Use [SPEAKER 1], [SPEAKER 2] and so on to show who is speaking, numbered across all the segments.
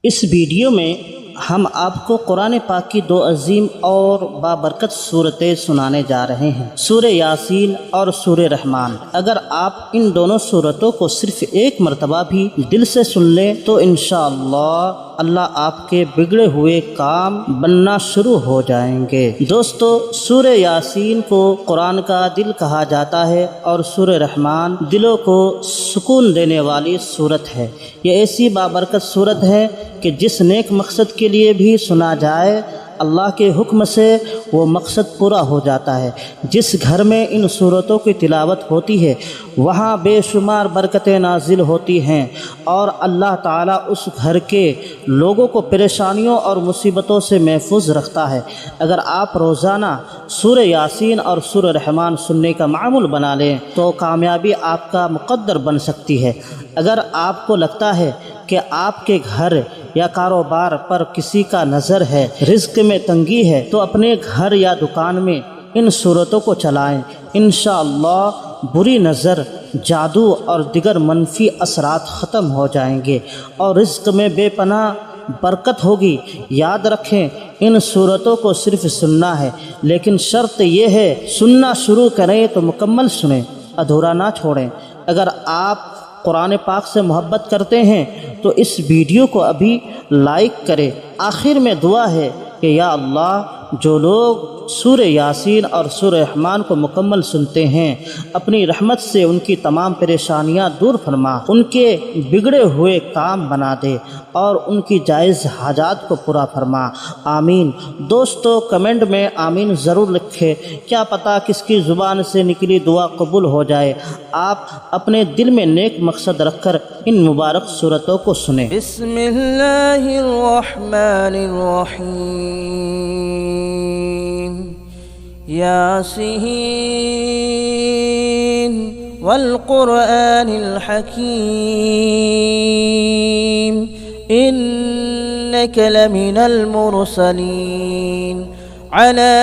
[SPEAKER 1] इस वीडियो में हम आपको कुरान पाक की दो अजीम और बाबरकत सूरतें सुनाने जा रहे हैं, सूरह यासीन और सूरह रहमान। अगर आप इन दोनों सूरतों को सिर्फ एक मरतबा भी दिल से सुन लें तो इंशाअल्लाह अल्लाह आपके बिगड़े हुए काम बनना शुरू हो जाएंगे। दोस्तों, सूरह यासीन को कुरान का दिल कहा जाता है और सूरह रहमान दिलों को सुकून देने वाली सूरत है। ये ऐसी बाबरकत सूरत है कि जिस नेक मकसद के लिए भी सुना जाए अल्लाह के हुक्म से वो मकसद पूरा हो जाता है। जिस घर में इन सूरतों की तिलावत होती है वहाँ बेशुमार बरकतें नाजिल होती हैं और अल्लाह ताला उस घर के लोगों को परेशानियों और मुसीबतों से महफूज रखता है। अगर आप रोज़ाना सूरह यासीन और सूरह रहमान सुनने का मामूल बना लें तो कामयाबी आपका मुक़द्दर बन सकती है। अगर आपको लगता है कि आपके घर या कारोबार पर किसी का नज़र है, रिज़्क़ में तंगी है, तो अपने घर या दुकान में इन सूरतों को चलाएं। इंशाअल्लाह बुरी नज़र, जादू और दिगर मनफी असरात ख़त्म हो जाएंगे और रिज़्क़ में बेपनाह बरकत होगी। याद रखें, इन सूरतों को सिर्फ सुनना है, लेकिन शर्त यह है सुनना शुरू करें तो मुकम्मल सुनें, अधूरा ना छोड़ें। अगर आप कुरान पाक से मोहब्बत करते हैं तो इस वीडियो को अभी लाइक करें। आखिर में दुआ है कि या अल्लाह, जो लोग सूरह यासीन और सूरह रहमान को मुकम्मल सुनते हैं अपनी रहमत से उनकी तमाम परेशानियां दूर फरमा, उनके बिगड़े हुए काम बना दे और उनकी जायज़ हाजात को पूरा फरमा। आमीन। दोस्तों, कमेंट में आमीन ज़रूर लिखें, क्या पता किसकी ज़ुबान से निकली दुआ कबूल हो जाए। आप अपने दिल में नेक मकसद रखकर इन मुबारक सूरतों को सुने।
[SPEAKER 2] बिस्मिल्लाहिर्रहमानिर्रहीम। यासीन वल क़ुरआनिल हकीम इन्नका लमिनल मुरसलीन अला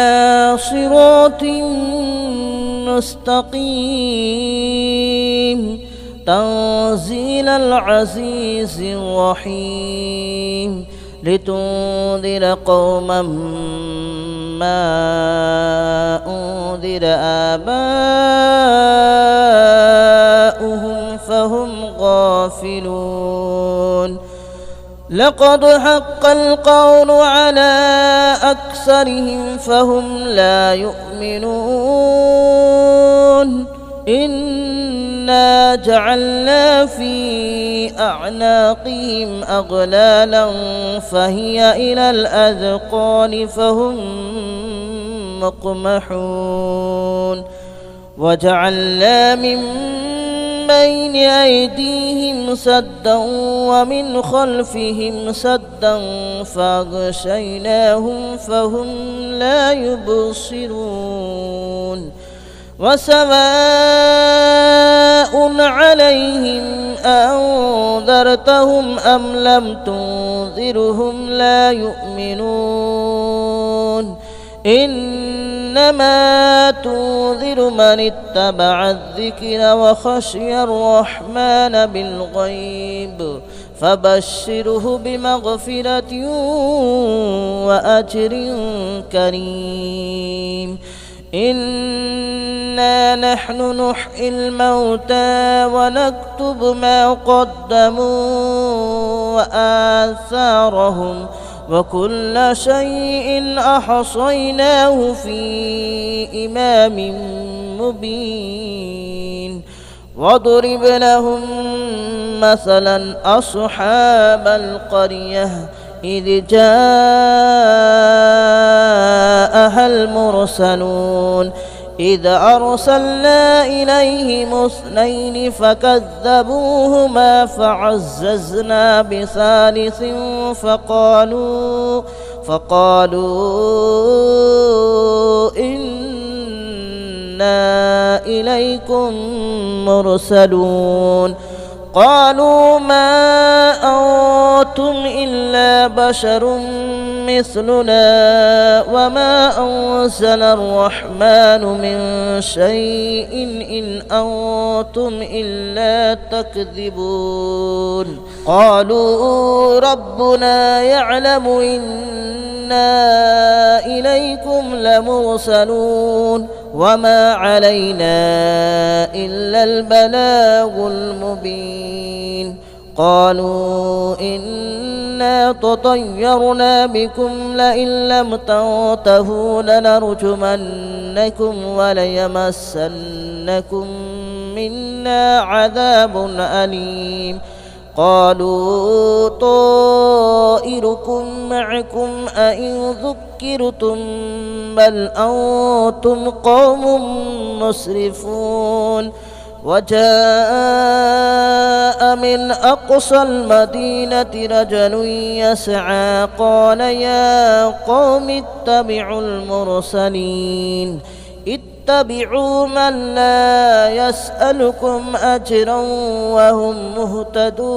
[SPEAKER 2] सिरातिन मुस्तक़ीम तंज़ीलल अज़ीज़िर रहीम लितुंज़िर क़ौमन मा उन्ज़िर आबाउहुम फहुम गाफ़िलून। लक़द हक़्क़ल क़ौलु अला अक्सरिहिम फहुम ला युमिनून। इन्ना जअलना फ़ी अअनाक़िहिम अग़लालन फ़हिय इलल अज़क़ान फ़हुम मुक़महून। वजअलना मिन बैन अयदीहिम सद्दन वमिन खल्फ़िहिम सद्दन फ़अग़शयनाहुम फ़हुम ला युबसिरून। वसवाउन अलैहिम अअंज़रतहुम अम लम तुंज़िरहुम ला युमिनून। इन्नमा तुंज़िरु मन इत्तबअ अज़्ज़िक्र व ख़शिय अर्रहमान बिल्ग़ैब फ़बश्शिरहु बिमग़फ़िरतिन व अज्रिन करीम। इन्ना नहनु नुह्यिल मौता व नक्तुबु मा क़द्दमू व आसारहुम व कुल्ल शैइन अहसयनाहु फ़ी इमामिन मुबीन। वضرب لهم مثلا أصحاب القرية إذ جاءها المرسلون إذ أرسلنا إليهم اثنين فكذبوهما فعززنا بثالث فقالوا إنا إليكم مرسلون. قالوا ما أنتم إلا بشر مثلنا وما أنزل الرحمن من شيء إن أنتم إلا تكذبون قالوا ربنا يعلم إنا إليكم لمرسلون وما علينا إلا البلاغ المبين قالوا إنا تطيرنا بكم لئن لم تنتهوا لنرجمنكم وليمسنكم منا عذاب أليم قالوا طائركم معكم أئن ذكرتم بل أنتم قوم مسرفون وجاء من أقصى المدينة رجل يسعى قال يا قوم اتبعوا المرسلين اتبعوا من لا يسألكم أجرا وهم مهتدون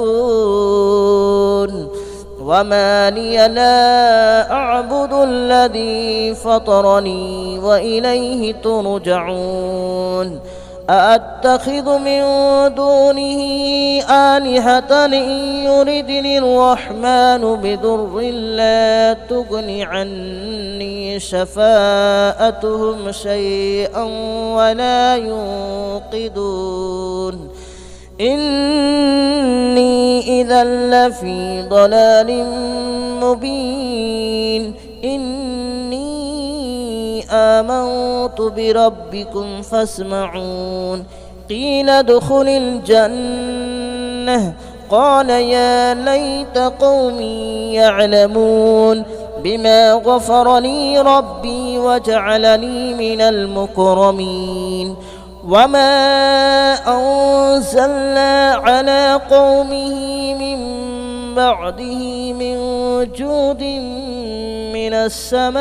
[SPEAKER 2] وما لي لا أعبد الذي فطرني وإليه ترجعون أأتخذ من دونه آلهة إن يردني الرحمن بضر لا تغن عني شفاءتهم شيئا ولا ينقذون إني إذا لفي ضلال مبين إني آمنت بربكم فاسمعون قيل ادخل الجنة قال يا ليت قومي يعلمون بما غفر لي ربي وجعلني من المكرمين وما أنزلنا على قومه من بعده من جود من السماء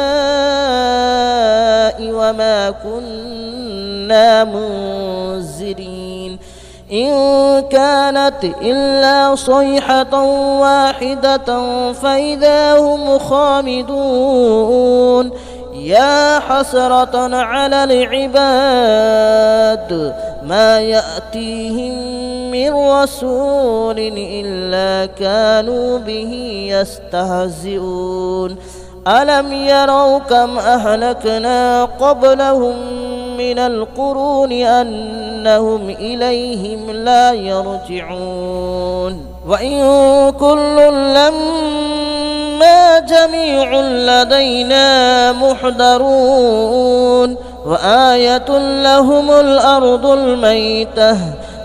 [SPEAKER 2] وما كنا منزلين إن كانت إلا صيحة واحدة فإذا هم خامدون يا حسرة على العباد ما يأتيهم من رسول إلا كانوا به يستهزئون ألم يروا كم أهلكنا قبلهم من القرون أنهم إليهم لا يرجعون وإن كل لما جميع لدينا محضرون وآية لهم الأرض الميتة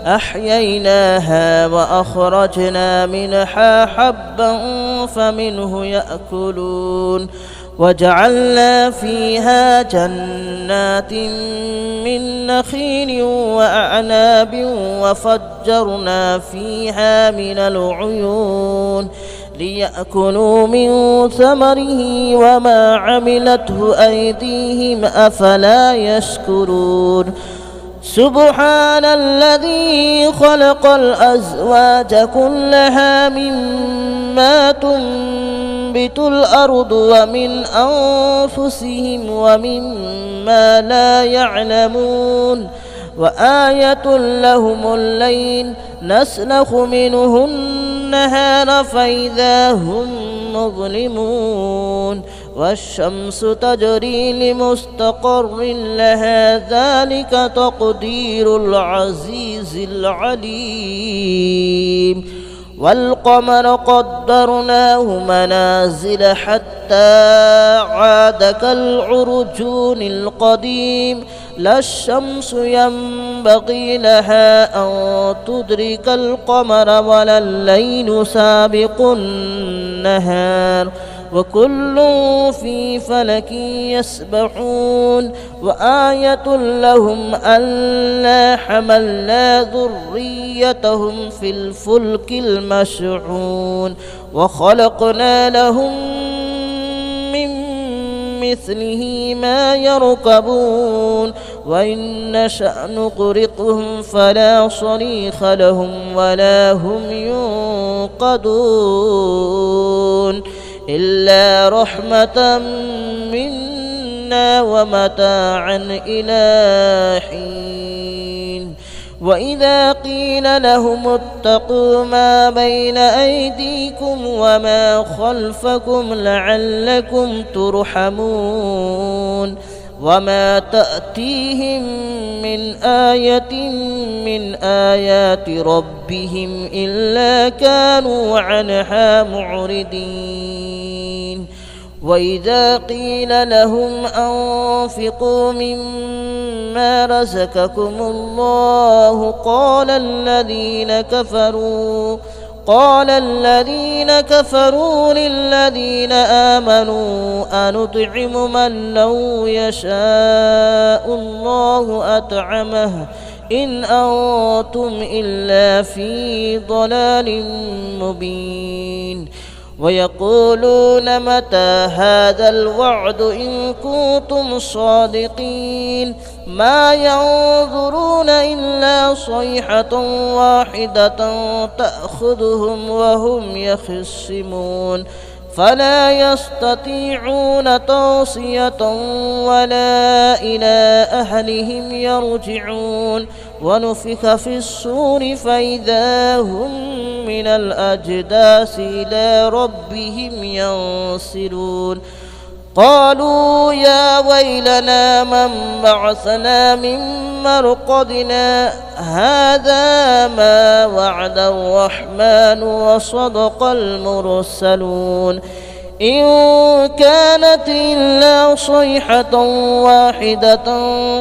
[SPEAKER 2] أحييناها وأخرجنا منها حبا فمنه يأكلون وجعلنا فيها جنات من نخيل وأعناب وفجرنا فيها من العيون ليأكلوا من ثمره وما عملته أيديهم أفلا يشكرون سبحان الذي خلق الأزواج كلها مما تنبت الأرض ومن أنفسهم ومما لا يعلمون وآية لهم الليل نسلخ منه النهار فإذا هم مظلمون والشمس تجري لمستقر لها ذلك تقدير العزيز العليم والقمر قدرناه منازل حتى عاد كالعرجون القديم لا الشمس ينبغي لها أن تدرك القمر ولا الليل سابق النهار وكل في فلك يسبحون وآية لهم ألا حملنا ذريتهم في الفلك المشحون وخلقنا لهم من مثله ما يركبون وإن نشأ نغرقهم فلا صريخ لهم ولا هم ينقذون إلا رحمة منا ومتاعا إلى حين وإذا قيل لهم اتقوا ما بين أيديكم وما خلفكم لعلكم ترحمون وما تأتيهم من آية من آيات ربهم إلا كانوا عنها معرضين وإذا قيل لهم أنفقوا مما رزقكم الله قال الذين كفروا للذين آمنوا أنطعم من لو يشاء الله أطعمه إن أنتم إلا في ضلال مبين ويقولون متى هذا الوعد إن كنتم صادقين ما ينظرون إلا صيحة واحدة تأخذهم وهم يخصمون فلا يستطيعون توصية ولا إلى أهلهم يرجعون ونفخ في الصور فإذا هم من الأجداث إلى ربهم ينسلون قالوا يا ويلنا من بعثنا من مرقدنا هذا ما وعد الرحمن وصدق المرسلون إن كانت إلا صيحة واحدة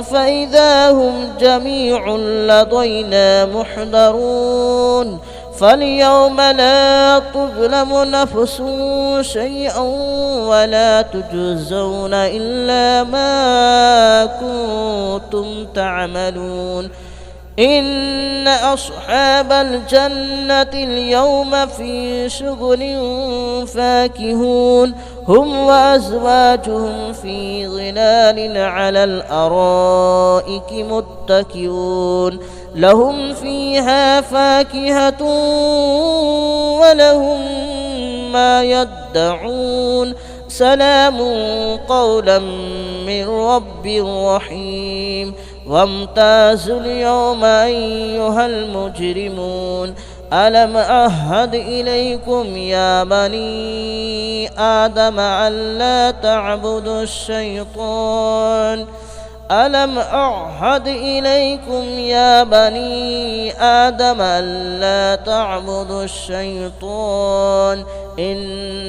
[SPEAKER 2] فإذا هم جميع لدينا محضرون فاليوم لا تظلم نفس شيئا ولا تجزون إلا ما كنتم تعملون إن أصحاب الجنة اليوم في شغل فاكهون هم وأزواجهم في ظلال على الأرائك متكئون لهم فيها فاكهة ولهم ما يدعون سلام قولا من رب رحيم وامتازوا اليوم أيها المجرمون ألم أعهد إليكم يا بني آدم ألا تعبدوا الشيطان ألم أعهد إليكم يا بني آدم ألا تعبدوا الشيطان إنه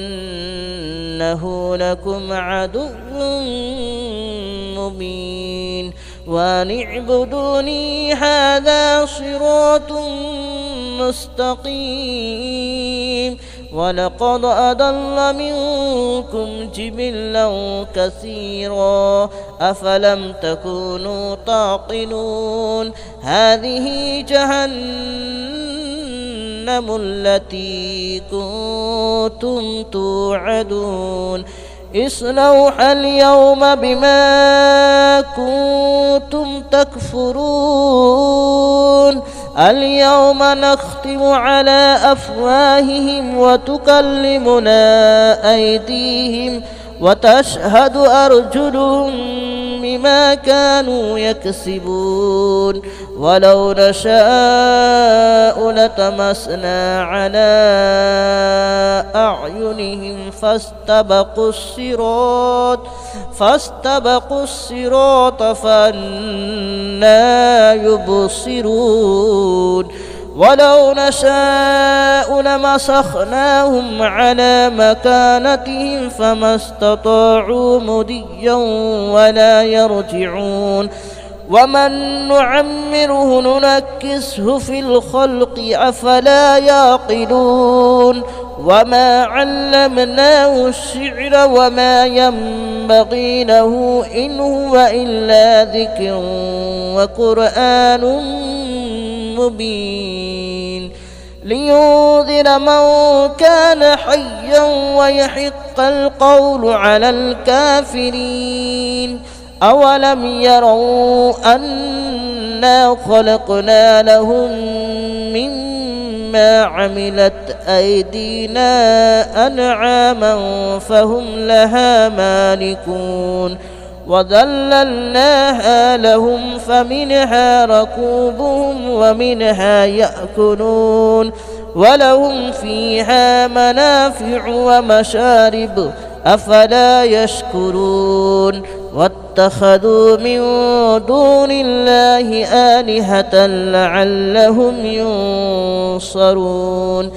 [SPEAKER 2] لكم عدو مبين وأن اعبدوني هذا صراط مستقيم ولقد أضل منكم جبلا كثيرا أفلم تكونوا تعقلون هذه جهنم التي كنتم توعدون اصلوها اليوم بما كنتم تكفرون اليوم نختم على أفواههم وتكلمنا أيديهم وتشهد أرجلهم بما كانوا يكسبون ولو نشاء لطمسنا على أعينهم فاستبقوا الصراط فأنى يبصرون ولو نشاء لمسخناهم على مكانتهم فما استطاعوا مضيا ولا يرجعون ومن نعمره ننكسه في الخلق أفلا يعقلون وما علمناه الشعر وما ينبغي له إن هو إلا ذكر وقرآن مبين لينذر من كان حيا ويحق القول على الكافرين أولم يروا أنا خلقنا لهم مما عملت أيدينا أنعاما فهم لها مالكون وذللناها لهم فمنها ركوبهم ومنها يأكلون ولهم فيها منافع ومشارب أفلا يشكرون واتخذوا من دون الله آلهة لعلهم ينصرون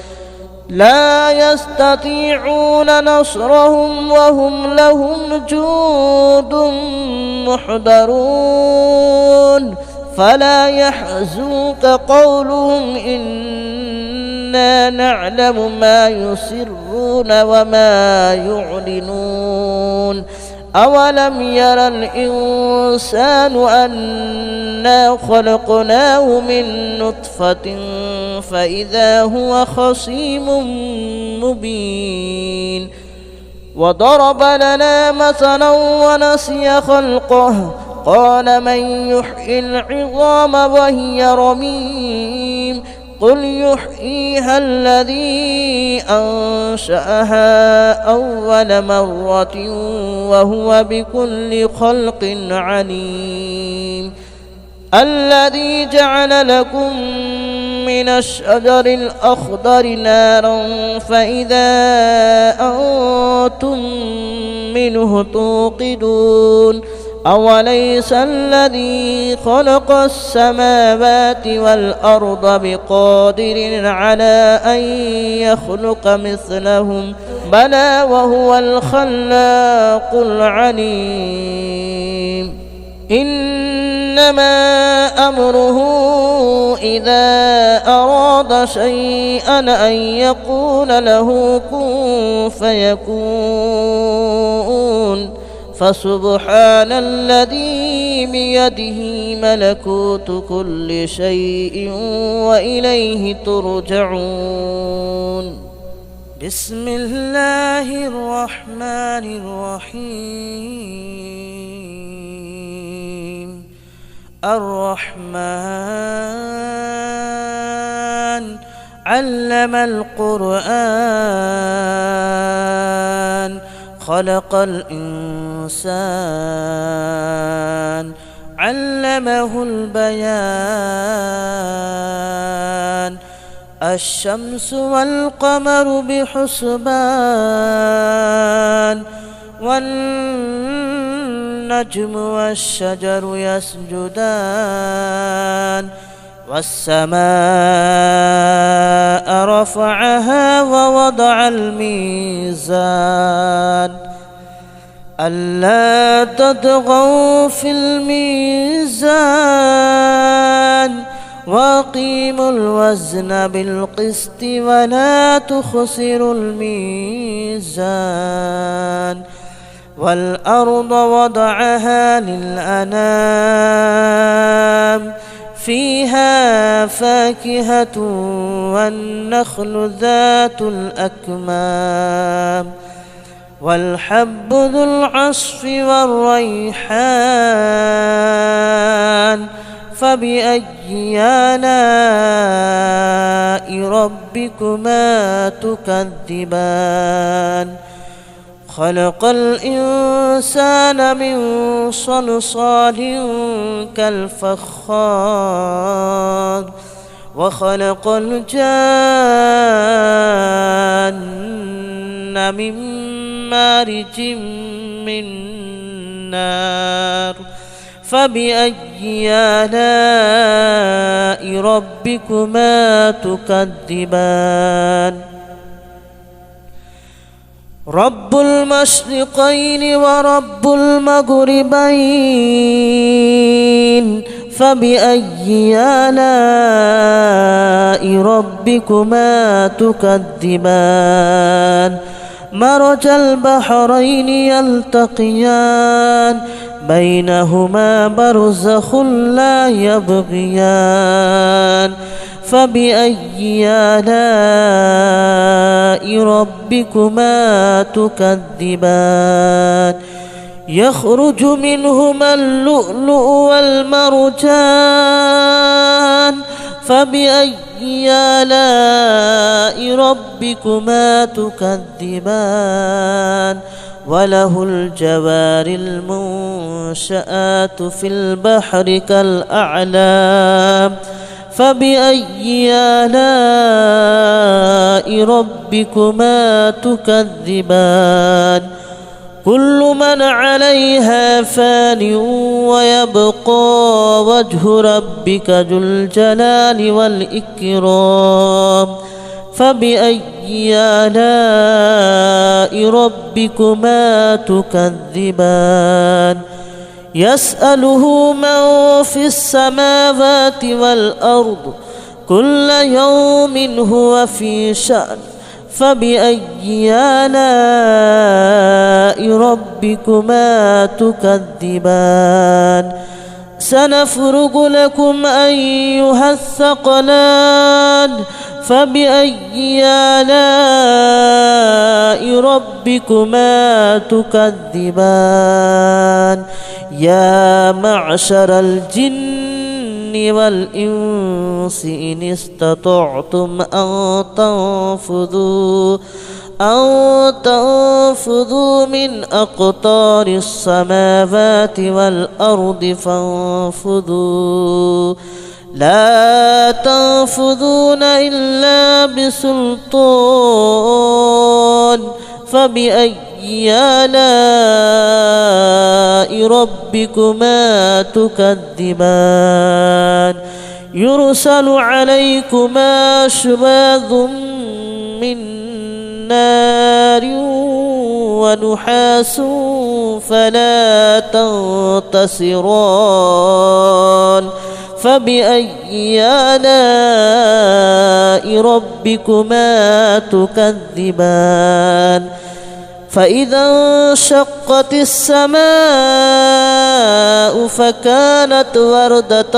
[SPEAKER 2] لا يستطيعون نصرهم وهم لهم جند محضرون فلا يحزنك قولهم إنا نعلم ما يسرون وما يعلنون أولم ير الإنسان أنا خلقناه من نطفة فإذا هو خصيم مبين وضرب لنا مثلا ونسي خلقه قال من يحيي العظام وهي رميم قل يحييها الذي أنشأها أول مرة وهو بكل خلق عليم الذي جعل لكم من الشجر الأخضر نارا فإذا أنتم منه توقدون أوليس الذي خلق السماوات والأرض بقادر على أن يخلق مثلهم بلى وهو الخلاق العليم إنما أمره إذا أراد شيئا أن يقول له كن فيكون فسبحان الذي بيده ملكوت كل شيء وإليه ترجعون بسم الله الرحمن الرحيم الرحمن علم القرآن خلق الإنسان علمه البيان الشمس والقمر بحسبان والنجم والشجر يسجدان والسماء رفعها ووضع الميزان ألا تطغوا في الميزان وأقيموا الوزن بالقسط ولا تخسروا الميزان والأرض وضعها للأنام فيها فاكهة والنخل ذات الأكمام والحب ذو العصف والريحان فبأي آلاء ربكما تكذبان خلق الإنسان من صلصال كالفخار وخلق الجان من مارج من نار فبأي آلاء ربكما تكذبان رب المشرقين ورب المغربين فبأي آلاء ربكما تكذبان مرج البحرين يلتقيان بينهما برزخ لا يبغيان فبأي آلاء ربكما تكذبان يخرج منهما اللؤلؤ والمرجان فبأي آلاء ربكما تكذبان وله الجوار المنشآت في البحر كالأعلام فبأي آلاء ربكما تكذبان كل من عليها فان ويبقى وجه ربك ذو الجلال والإكرام فبأي آلاء ربكما تكذبان يسأله من في السماوات والأرض كل يوم هو في شأن فبأي آلاء ربكما تكذبان سنفرغ لكم أيها الثقلان فبأي آلاء ربكما تكذبان يا معشر الجن والإنس إن استطعتم أن تنفذوا من أقطار السماوات والأرض فانفذوا لا تنفذون إلا بسلطان فبأي آلاء ربكما تكذبان يرسل عليكما شواظ من نار ونحاس فلا تنتصران فبأي آلاء ربكما تكذبان فإذا انشقت السماء فكانت وردة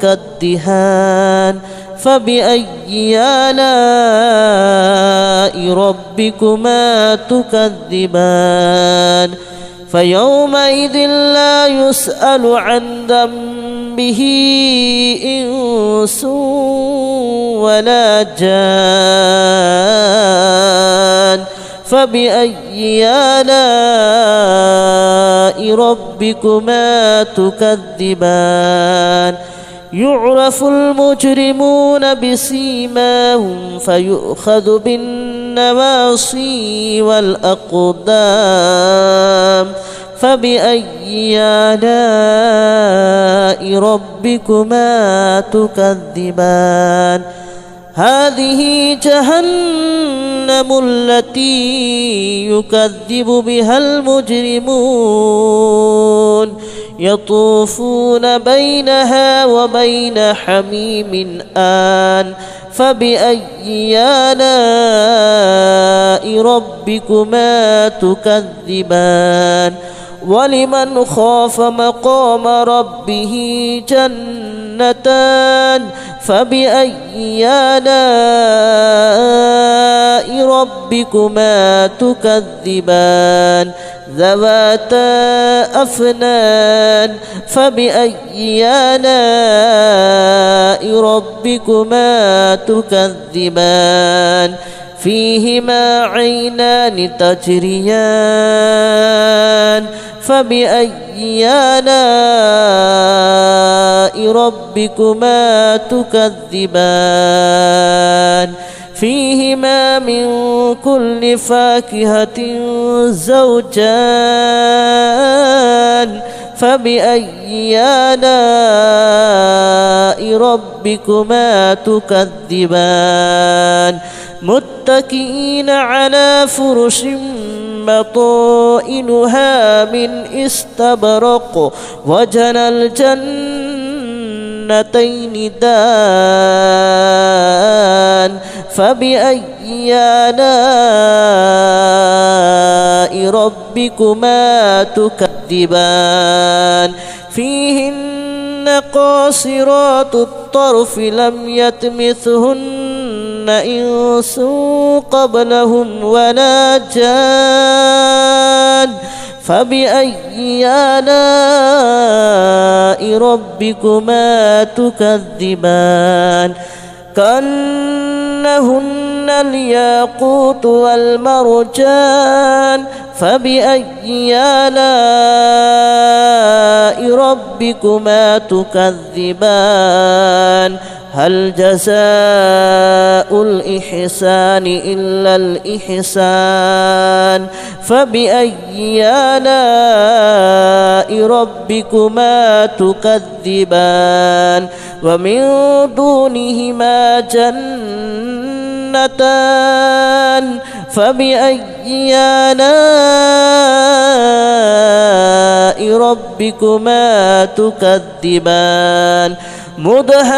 [SPEAKER 2] كالدهان فبأي آلاء ربكما تكذبان فيومئذ لا يسأل عن ذنبه إنس ولا جان فبأي آلاء ربكما تكذبان يعرف المجرمون بسيماهم فيؤخذ بالنواصي والأقدام فبأي آلاء ربكما تكذبان هذه جهنم التي يكذب بها المجرمون يطوفون بينها وبين حميم آن فبأي آلاء ربكما تكذبان ولمن خاف مقام ربه جنتان فبأي آلاء ربكما تكذبان ذواتا أفنان فبأي آلاء ربكما تكذبان فيهما عينان تجريان فبأي آلاء ربكما تكذبان فيهما من كل فاكهة زوجان فبأي آلاء ربكما تكذبان متكئين على فرش بطائنها من استبرق وجنى الجنتين دان فبأي آلاء ربكما تكذبان فيهن قاصرات الطرف لم يطمثهن إنس قبلهم ولا جان فبأي آلاء ربكما تكذبان كأنهن الياقوت والمرجان فبأي آلاء ربكما تكذبان هل جزاء الإحسان إلا الإحسان فبأي آلاء ربكما تكذبان ومن دونهما جنتان فبأي آلاء ربكما تكذبان مدهامتان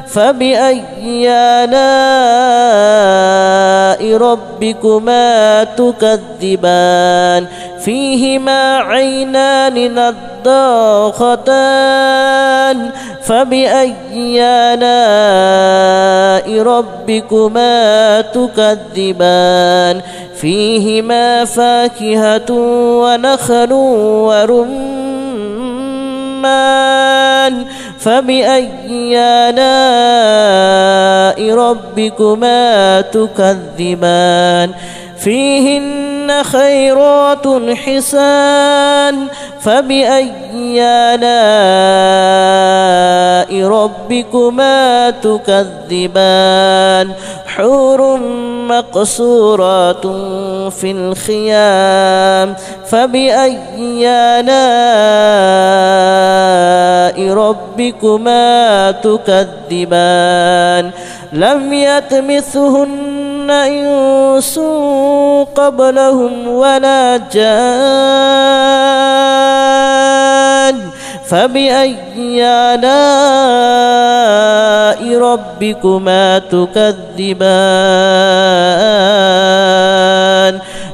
[SPEAKER 2] فبأي آلاء ربكما تكذبان فيهما عينان نضاختان فبأي آلاء ربكما تكذبان فيهما فاكهة ونخل ورمان فبأي آلاء ربكما تكذبان فيهن خيرات حسان فبأي آلاء ربكما تكذبان حور مقصورات في الخيام فبأي آلاء ربكما تكذبان لم يطمثهن إنس قبلهم ولا جان فبأي آلاء ربكما تكذبان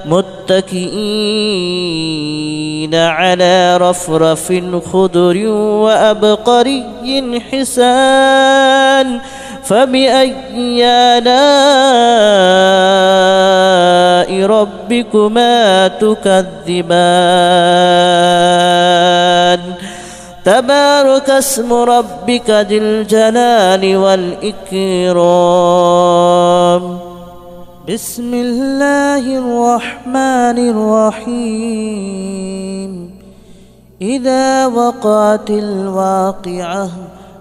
[SPEAKER 2] متكئين على رفرف خضر وأبقري حسان فبأي آلاء ربكما تكذبان تبارك اسم ربك ذي الجلال والإكرام بسم الله الرحمن الرحيم إذا وقعت الواقعة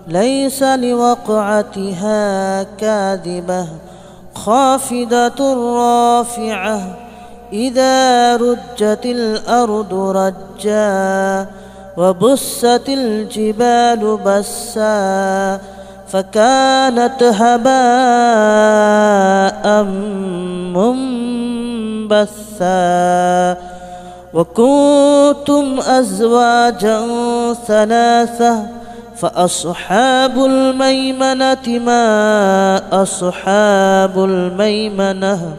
[SPEAKER 2] ليس لوقعتها كاذبة خافضة رافعة إذا رجت الأرض رجا وبست الجبال بسا فكانت هباء منبثا وكنتم أزواجا ثلاثة فأصحاب الميمنة ما أصحاب الميمنة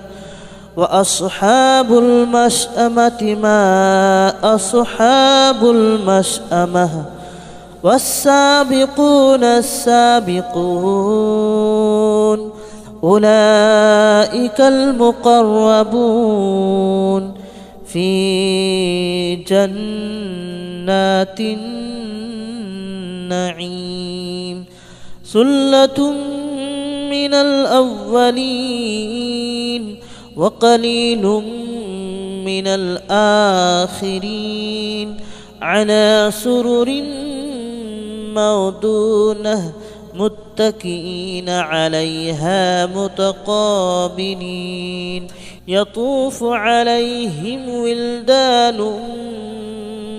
[SPEAKER 2] وأصحاب المشأمة ما أصحاب المشأمة والسابقون السابقون أولئك المقربون في جنات النعيم ثلة من الأولين وقليل من الآخرين على سرر موضونة متكئين عليها متقابلين يطوف عليهم ولدان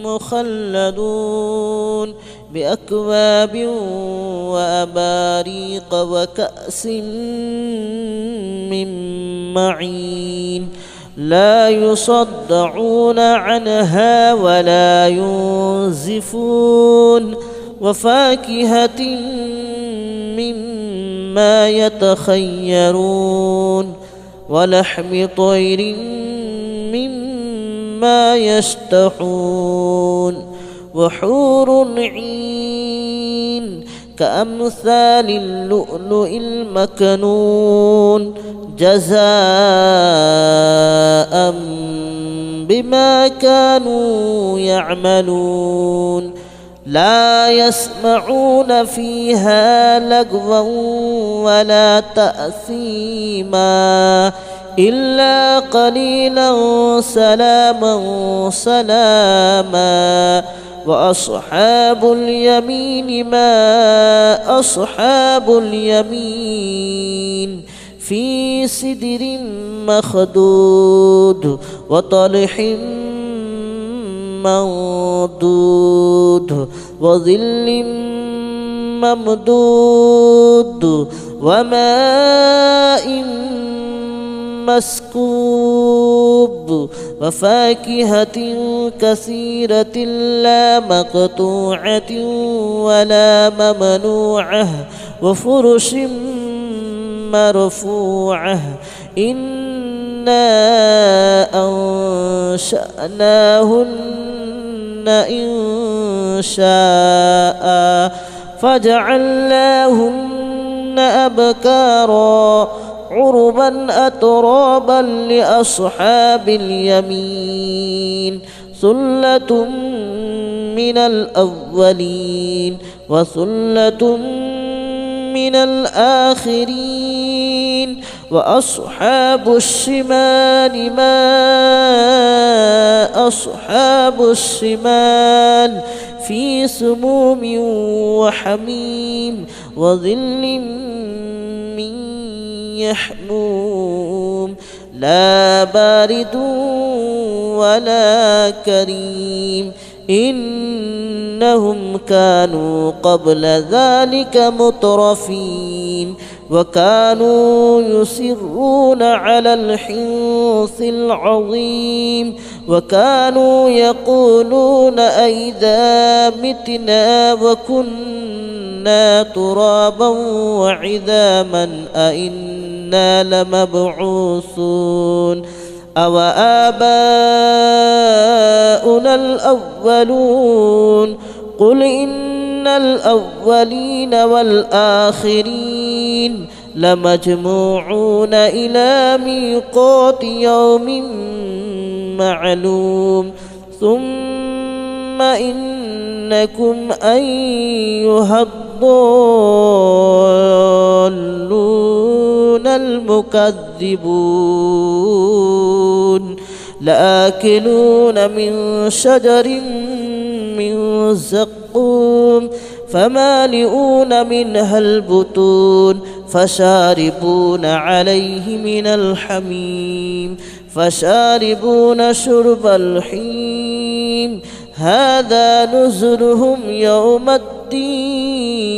[SPEAKER 2] مخلدون بأكواب وأباريق وكأس من معين لا يصدعون عنها ولا ينزفون وفاكهة مما يتخيرون ولحم طير مما يشتهون وحور عين كأمثال اللؤلؤ المكنون جزاء بما كانوا يعملون لا يسمعون فيها لغوا ولا تأثيما إلا قليلا سلاما سلاما وأصحاب اليمين ما أصحاب اليمين في سدر مخدود وطلح منضود وظل ممدود وماء مسكوب وفاكهة كثيرة لا مقطوعة ولا ممنوعة وفرش مرفوعة إنا أنشأناهن إن شاء فجعلناهن أبكارا عربا أترابا لأصحاب اليمين ثلة من الأولين وثلة من الآخرين وأصحاب الشمال ما أصحاب الشمال في سموم وحميم وظل من يحموم لا بارد ولا كريم إنهم كانوا قبل ذلك مترفين وكانوا يصرون على الحنث العظيم وكانوا يقولون أئذا متنا وكنا ترابا وعظاما أئنا لمبعوثون أو آباؤنا الأولون قل إن الأولين والآخرين لمجموعون إلى ميقات يوم معلوم ثم إنكم أيها الضالون المكذبون لآكلون من شجر من زقوم فمالئون منها البطون فشاربون عليه من الحميم فشاربون شرب الحميم هذا نزلهم يوم الدين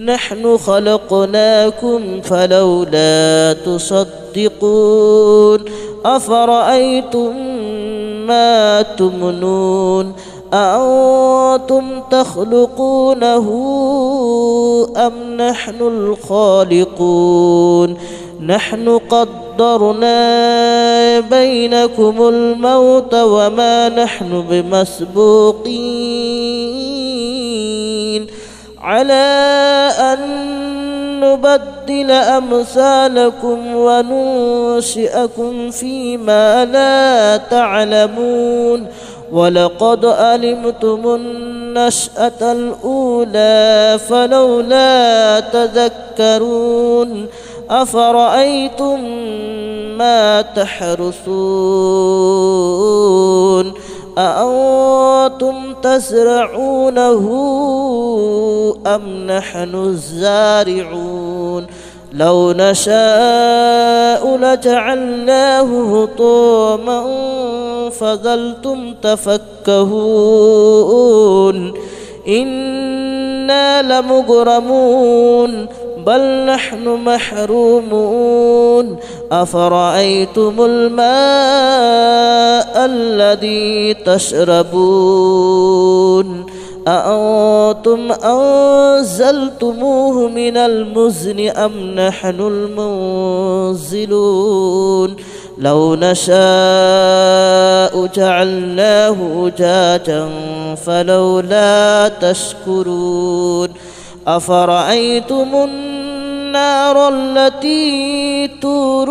[SPEAKER 2] نحن خلقناكم فلولا تصدقون أفرأيتم ما تمنون أأنتم تخلقونه أم نحن الخالقون نحن قدرنا بينكم الموت وما نحن بمسبوقين على أن نبدل أمثالكم وننشئكم فيما لا تعلمون ولقد علمتم النشأة الأولى فلولا تذكرون أفرأيتم ما تحرثون أأنتم تزرعونه أم نحن الزارعون لو نشاء لجعلناه هطاما فظلتم تفكهون إنا لمغرمون بل نحن محرومون أفرأيتم الماء الذي تشربون أأنتم أنزلتموه من المزن أم نحن المنزلون لو نشاء جعلناه أجاجا فلولا تشكرون أفرأيتم النار التي تورون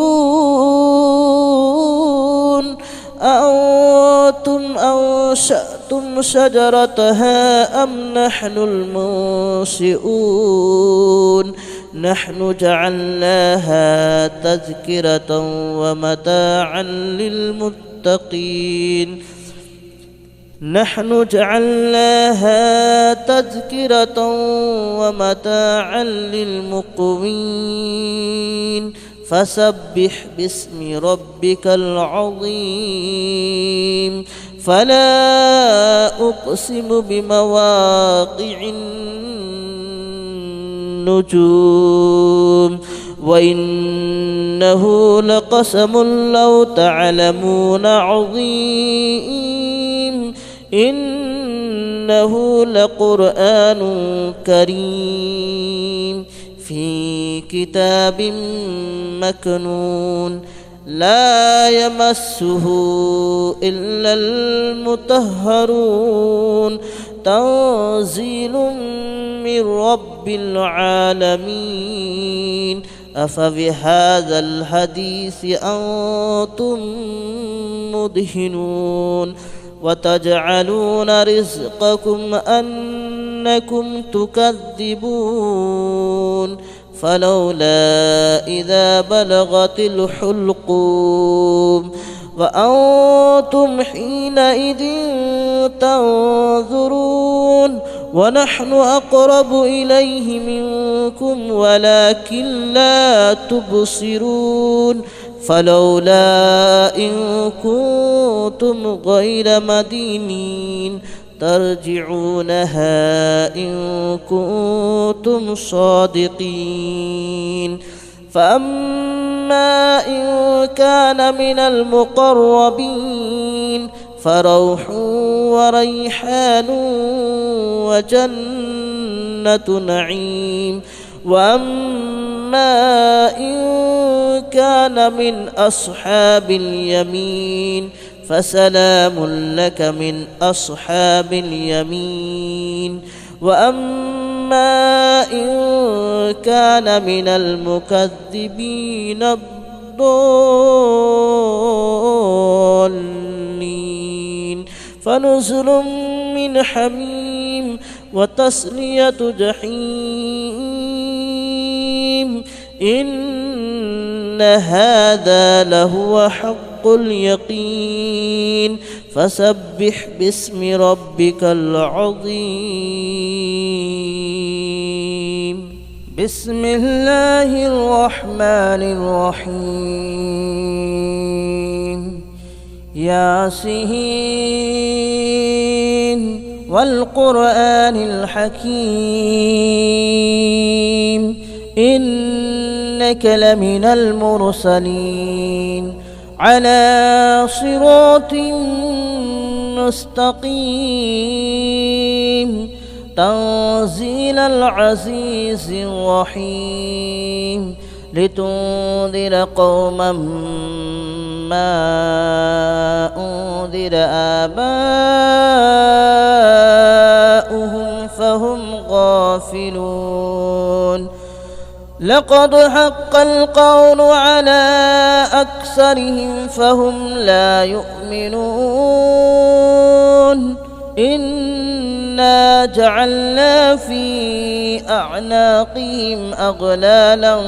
[SPEAKER 2] أأنتم أنشأتم شجرتها أم نحن المنشئون نحن جعلناها تذكرة ومتاعا للمتقين للمقوين فسبح باسم ربك العظيم فلا أقسم بمواقع النجوم وإنه لقسم لو تعلمون عظيم إنه لقرآن كريم في كتاب مكنون لا يمسه إلا المطهرون تنزيل من رب العالمين أفبهذا الحديث أنتم مدهنون وتجعلون رزقكم أنكم تكذبون فلولا إذا بلغت الحلقوم وأنتم حينئذ تنظرون ونحن أقرب إليه منكم ولكن لا تبصرون فلولا إن كنتم غير مدينين ترجعونها إن كنتم صادقين فأما إن كان من المقربين فروح وريحان وجنة نعيم وأما إن كان من أصحاب اليمين فسلام لك من أصحاب اليمين وأما إن كان من المكذبين الضالين فنزل من حميم وتصلية جحيم إن هذا لهو حق اليقين فسبح باسم ربك العظيم بسم الله الرحمن الرحيم ياسين والقرآن الحكيم إنك لمن المرسلين على صراط مستقيم تنزيل العزيز الرحيم لتنذر قوما ما أنذر آباؤهم فهم غافلون لقد حق القول على أكثرهم فهم لا يؤمنون إنا جعلنا في أعناقهم أغلالا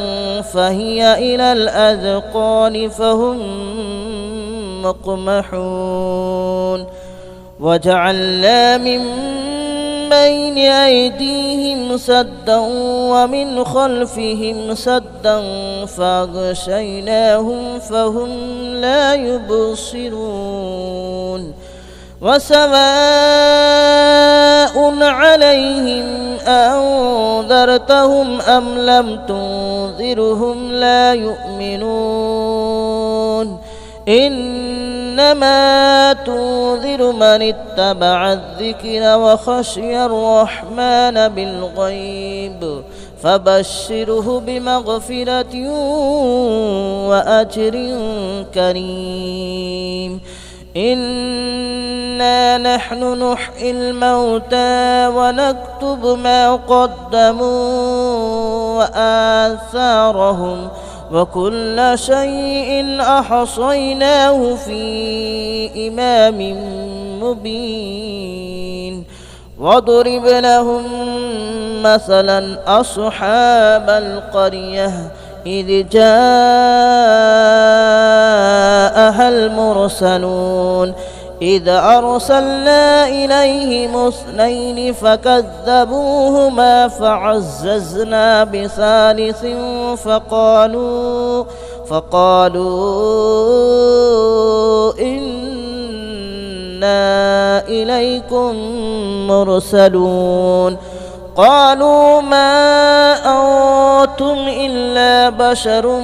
[SPEAKER 2] فهي إلى الأذقان فهم مقمحون وجعلنا من بين أيديهم سدا ومن خلفهم سدا فأغشيناهم فهم لا يبصرون وسواء عليهم أنذرتهم أم لم تنذرهم لا يؤمنون إنما تنذر من اتبع الذكر وخشي الرحمن بالغيب فبشره بمغفرة وأجر كريم. إنا نحن نحيي الموتى ونكتب ما قدموا وآثارهم وكل شيء أحصيناه في إمام مبين. واضرب لهم مثلا أصحاب القرية إذ جاءها المرسلون إذ أرسلنا إليهم اثنين فكذبوهما فعززنا بثالث فقالوا إنا إليكم مرسلون. قالوا ما أنتم إلا بشر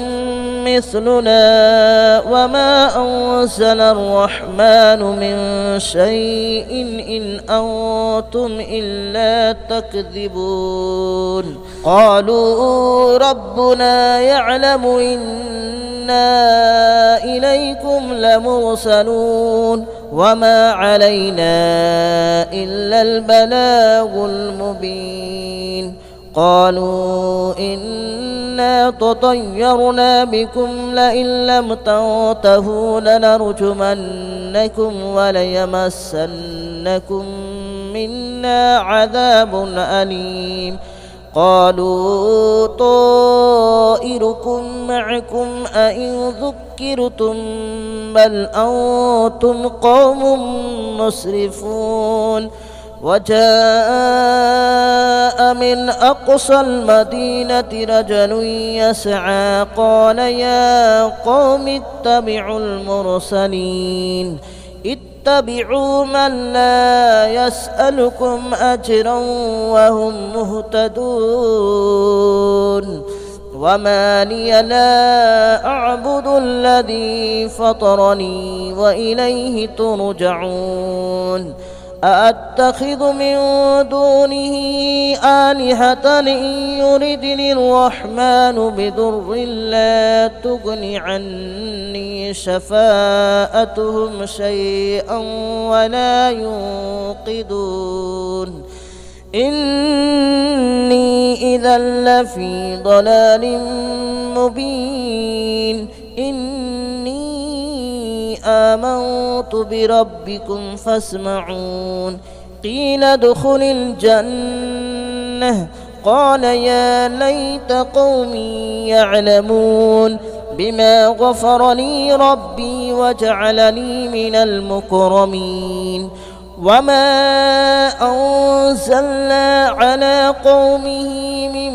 [SPEAKER 2] مثلنا وما أنزل الرحمن من شيء إن أنتم إلا تكذبون. قالوا ربنا يعلم إنا إليكم لمرسلون وما علينا إلا البلاغ المبين. قالوا إنا تطيرنا بكم لئن لم تنتهوا لنرجمنكم وليمسنكم منا عذاب أليم. قالوا طائركم معكم أئن ذكرتم بل أنتم قوم مسرفون. وجاء من أقصى المدينة رجل يسعى قال يا قوم اتبعوا المرسلين اتبعوا من لا يسألكم أجرا وهم مهتدون. وما لي لا أعبد الذي فطرني وإليه ترجعون. أأتخذ من دونه آلهة إن يردني الرحمن بضر لا تغن عني شفاءتهم شيئا ولا ينقذون. إني إذا لفي ضلال مبين. إني آمنت بربكم فاسمعون. قيل ادخل الجنة قال يا ليت قومي يعلمون بما غفر لي ربي وجعلني من المكرمين. وما أنزلنا على قومه من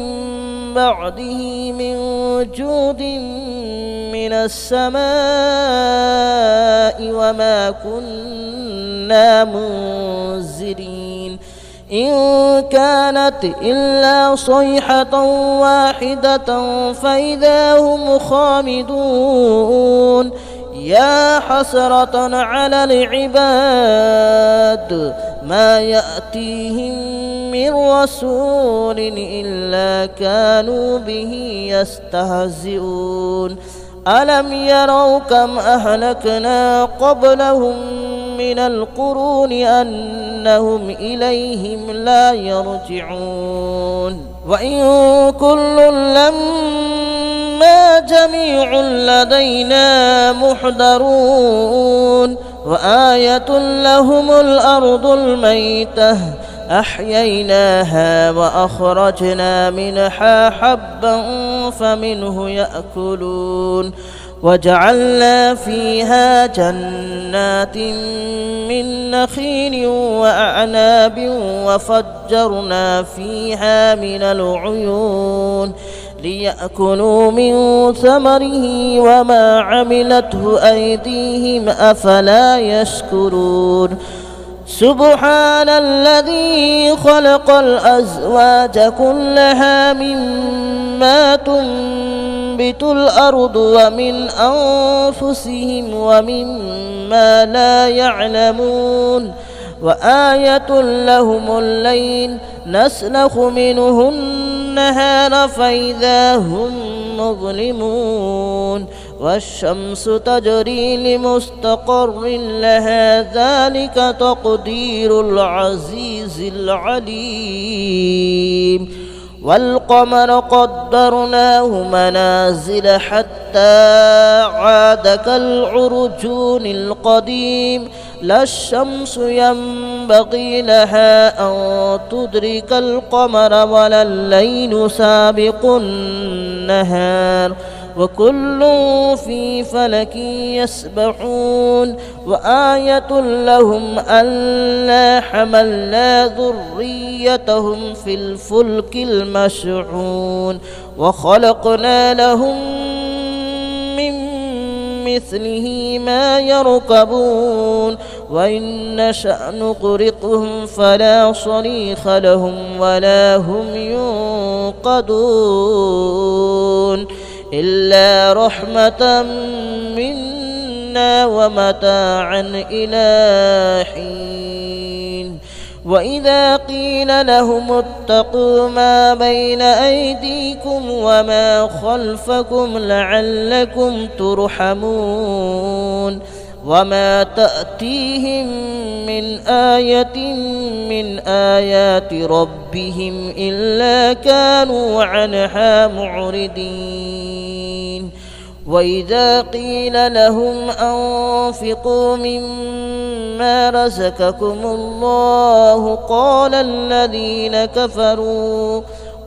[SPEAKER 2] بعده من جود من السماء وما كنا منزلين. إن كانت إلا صيحة واحدة فإذا هم خامدون. يا حسرة على العباد ما يأتيهم من رسول إلا كانوا به يستهزئون. ألم يروا كم أهلكنا قبلهم من القرون أنهم إليهم لا يرجعون. وإن كل لما جميع لدينا محضرون. وآية لهم الأرض الميتة أحييناها وأخرجنا منها حبا فمنه يأكلون. وجعلنا فيها جنات من نخيل وأعناب وفجرنا فيها من العيون ليأكلوا من ثمره وما عملته أيديهم أفلا يشكرون. سبحان الذي خلق الأزواج كلها مما تنبت الأرض ومن أنفسهم ومما لا يعلمون. وآية لهم الليل نسلخ منه النهار فإذا هم مظلمون والشمس تجري لمستقر لها ذلك تقدير العزيز العليم والقمر قدرناه منازل حتى عاد كالعرجون القديم لا الشمس ينبغي لها أن تدرك القمر ولا الليل سابق النهار وكل في فلك يسبحون وآية لهم ألا حملنا ذريتهم في الفلك المشحون وخلقنا لهم من مثله ما يركبون وإن نشأ نغرقهم فلا صريخ لهم ولا هم ينقذون إلا رحمة منا ومتاعا إلى حين وإذا قيل لهم اتقوا ما بين أيديكم وما خلفكم لعلكم ترحمون وما تأتيهم من آية من آيات ربهم إلا كانوا عنها معرضين وإذا قيل لهم أنفقوا مما رزقكم الله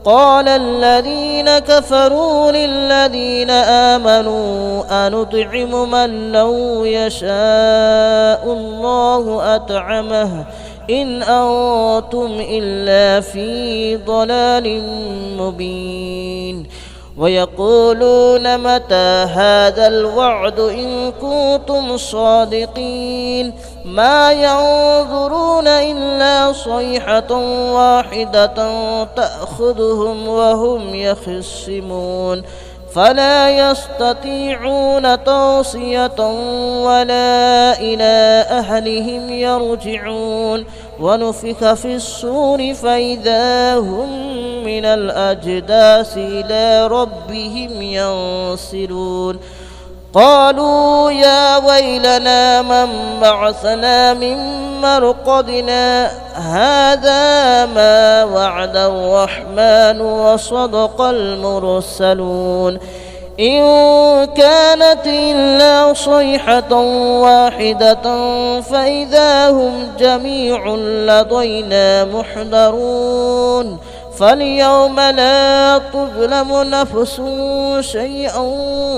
[SPEAKER 2] قال الذين كفروا للذين آمنوا أنطعم من لو يشاء الله أطعمه إن أنتم إلا في ضلال مبين ويقولون متى هذا الوعد إن كنتم صادقين ما ينظرون إلا صيحة واحدة تأخذهم وهم يخصمون فلا يستطيعون توصية ولا إلى أهلهم يرجعون ونفخ في الصور فإذا هم من الأجداث إلى ربهم ينسلون قالوا يا ويلنا من بعثنا من مرقدنا هذا ما وعد الرحمن وصدق المرسلون إن كانت إلا صيحة واحدة فإذا هم جميع لدينا محضرون فاليوم لا تظلم نفس شيئا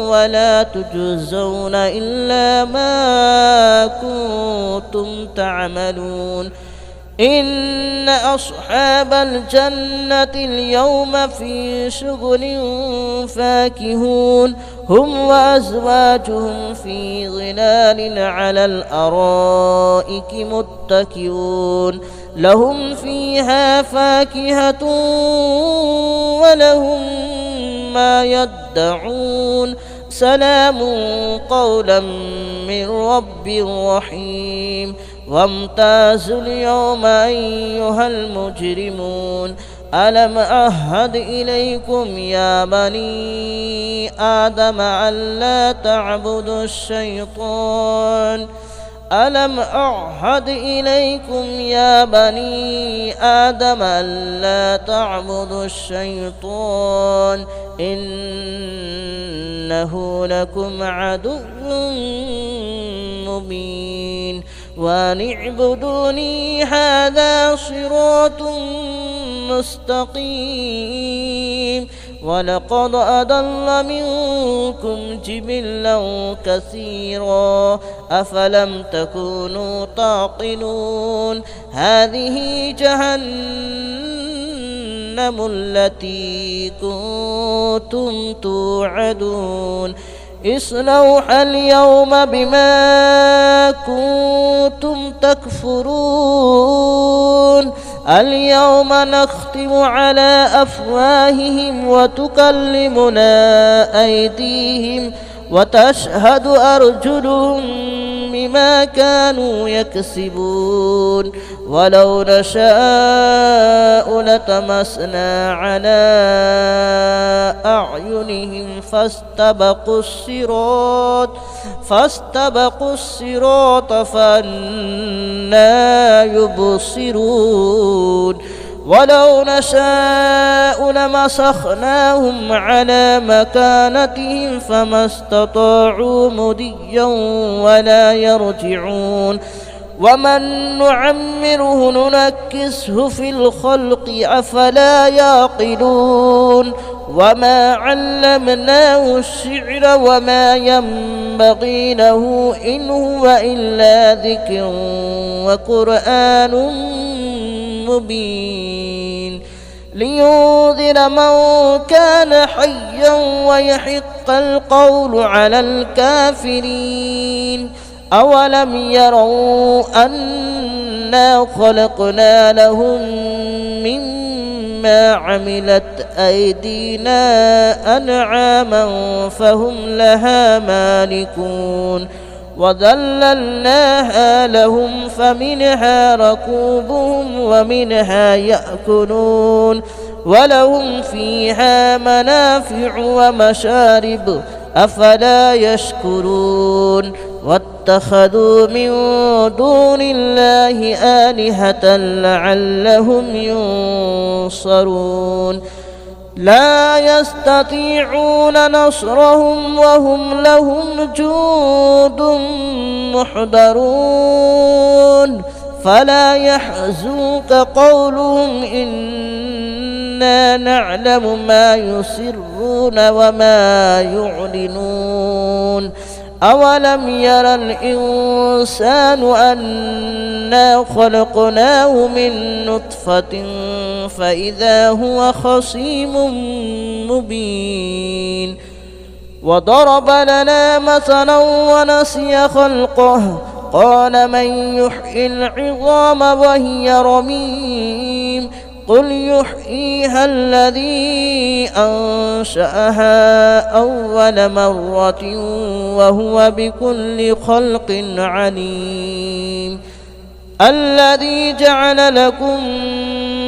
[SPEAKER 2] ولا تجزون إلا ما كنتم تعملون إن أصحاب الجنة اليوم في شغل فاكهون هم وأزواجهم في ظلال على الأرائك متكئون لهم فيها فاكهة ولهم ما يدعون سلام قولا من رب رحيم وامتازوا اليوم أيها المجرمون ألم أعهد إليكم يا بني آدم ألا تعبدوا الشيطان ألم أعهد إليكم يا بني آدم ألا تعبدوا الشيطان إنه لكم عدو مبين وأن اعبدوني هذا صراط مستقيم ولقد أضل منكم جبلا كثيرا أفلم تكونوا تعقلون هذه جهنم التي كنتم توعدون اصلوها اليوم بما كنتم تكفرون اليوم نختم على أفواههم وتكلمنا أيديهم وتشهد أرجلهم بما كانوا يكسبون ولو نشاء لطمسنا على أعينهم فاستبقوا الصراط فأنى يبصرون ولو نشاء لمسخناهم على مكانتهم فما استطاعوا مضيا ولا يرجعون ومن نعمره ننكسه في الخلق أفلا يعقلون وما علمناه الشعر وما ينبغي له إن هو إلا ذكر وقرآن مبين لينذر من كان حيا ويحق القول على الكافرين أولم يروا أنا خلقنا لهم مما عملت أيدينا أنعاما فهم لها مالكون وذللناها لهم فمنها ركوبهم ومنها يأكلون ولهم فيها منافع ومشارب أفلا يشكرون واتخذوا من دون الله آلهة لعلهم ينصرون لا يستطيعون نصرهم وهم لهم جند محضرون فلا يحزنك قولهم إنا نعلم ما يسرون وما يعلنون أولم ير الإنسان أنا خلقناه من نطفة فإذا هو خصيم مبين وضرب لنا مثلا ونسي خلقه قال من يحيي العظام وهي رميم قل يحييها الذي أنشأها أول مرة وهو بكل خلق عليم الذي جعل لكم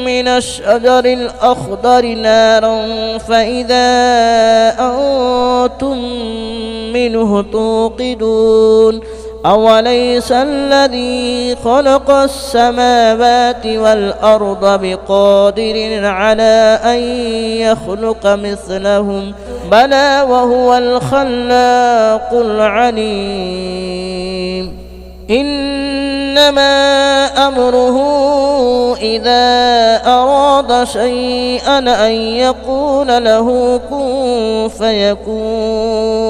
[SPEAKER 2] من الشجر الأخضر نارا فإذا أنتم منه توقدون أوليس الذي خلق السماوات والأرض بقادر على أن يخلق مثلهم بلى وهو الخلاق العليم إنما أمره إذا أراد شيئا أن يقول له كن فيكون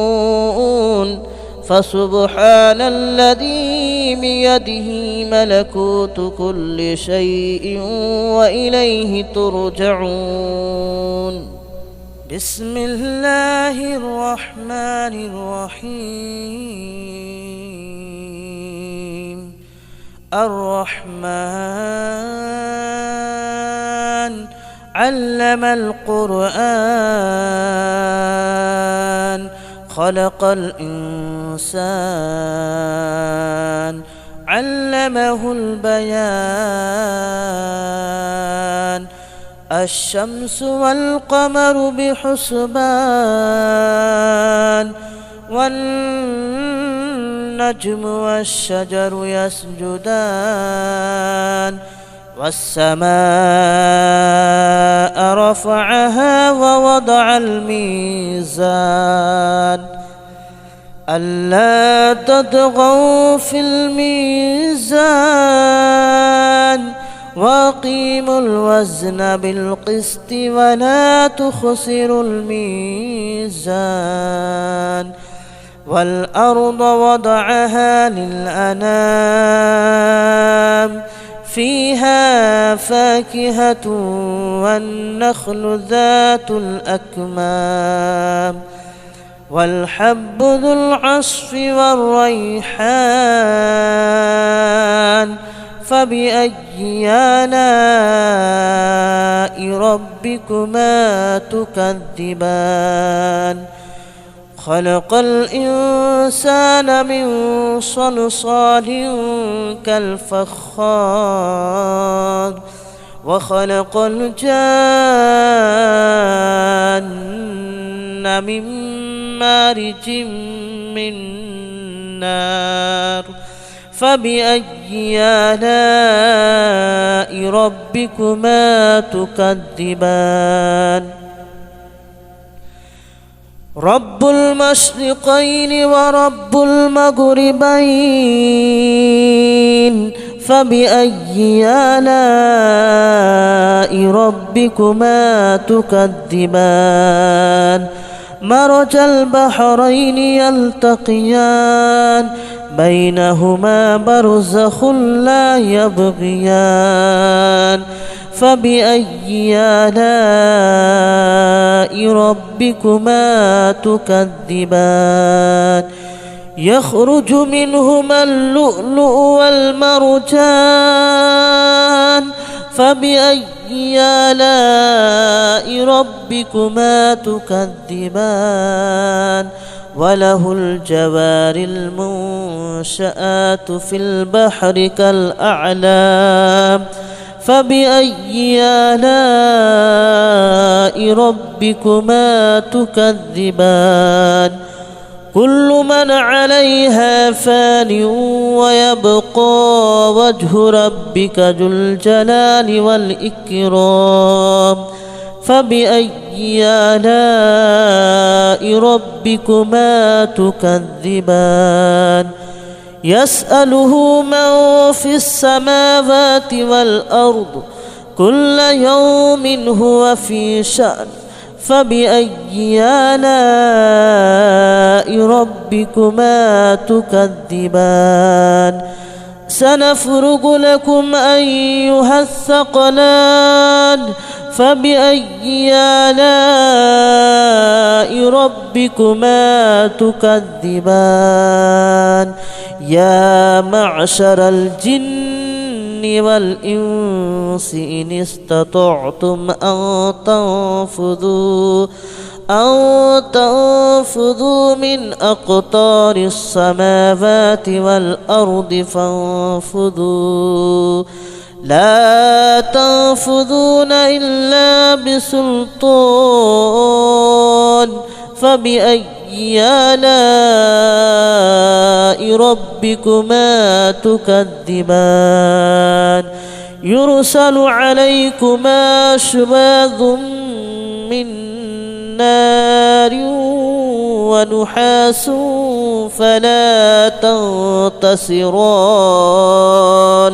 [SPEAKER 2] فسبحان الذي بيده ملكوت كل شيء وإليه ترجعون بسم الله الرحمن الرحيم الرحمن علم القرآن خلق الإنسان علمه البيان الشمس والقمر بحسبان والنجم والشجر يسجدان والسماء رفعها ووضع الميزان ألا تطغوا في الميزان وأقيموا الوزن بالقسط ولا تخسروا الميزان والأرض وضعها للأنام فيها فاكهة والنخل ذات الأكمام والحب ذو العصف والريحان فبأي آلاء ربكما تكذبان خلق الإنسان من صلصال كالفخار وخلق الجان من مارج من نار فبأي آلاء ربكما تكذبان رب المشرقين ورب المغربين فبأي آلاء ربكما تكذبان مرج البحرين يلتقيان بينهما برزخ لا يبغيان فبأي آلاء ربكما تكذبان يخرج منهما اللؤلؤ والمرجان فبأي آلاء ربكما تكذبان وله الجوار المنشآت في البحر كالأعلام فبأي آلاء ربكما تكذبان كل من عليها فان ويبقى وجه ربك ذو الجلال والإكرام فبأي آلاء ربكما تكذبان يسأله من في السماوات والأرض كل يوم هو في شأن فبأي آلاء ربكما تكذبان سنفرغ لكم أيها الثقلان فبأي آلاء ربكما تكذبان يا معشر الجن والإنس إن استطعتم أن تنفذوا من أقطار السماوات والأرض فانفذوا لا تنفذون إلا بسلطان فبأي آلاء ربكما تكذبان يرسل عليكما شواظ من نار ونحاس فلا تنتصران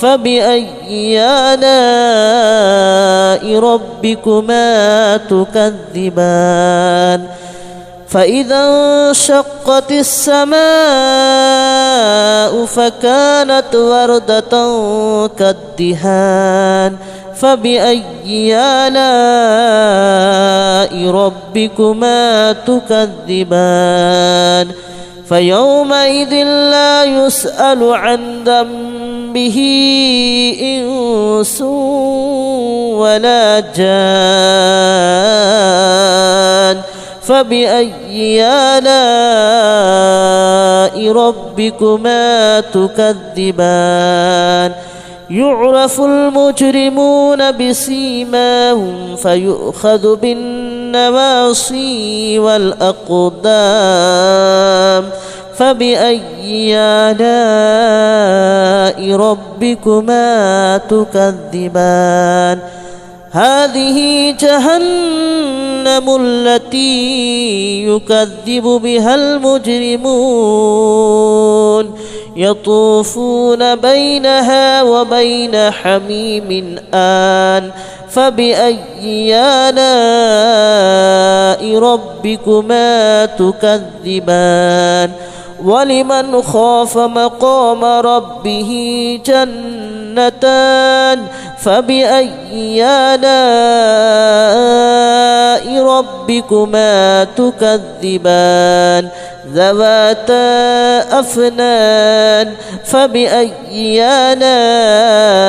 [SPEAKER 2] فبأي آلاء ربكما تكذبان فإذا انشقت السماء فكانت وردة كالدهان فبأي آلاء ربكما تكذبان فيومئذ لا يسأل عن ذنبه إنس ولا جان فبأي آلاء ربكما تكذبان يعرف المجرمون بسيماهم فيؤخذ بالنواصي والأقدام فبأي آلاء ربكما تكذبان هذه جهنم التي يكذب بها المجرمون يطوفون بينها وبين حميم آن فبأي آلاء ربكما تكذبان ولمن خاف مقام ربه جنتان فبأي آلاء ربكما تكذبان ذواتا أفنان فبأي آلاء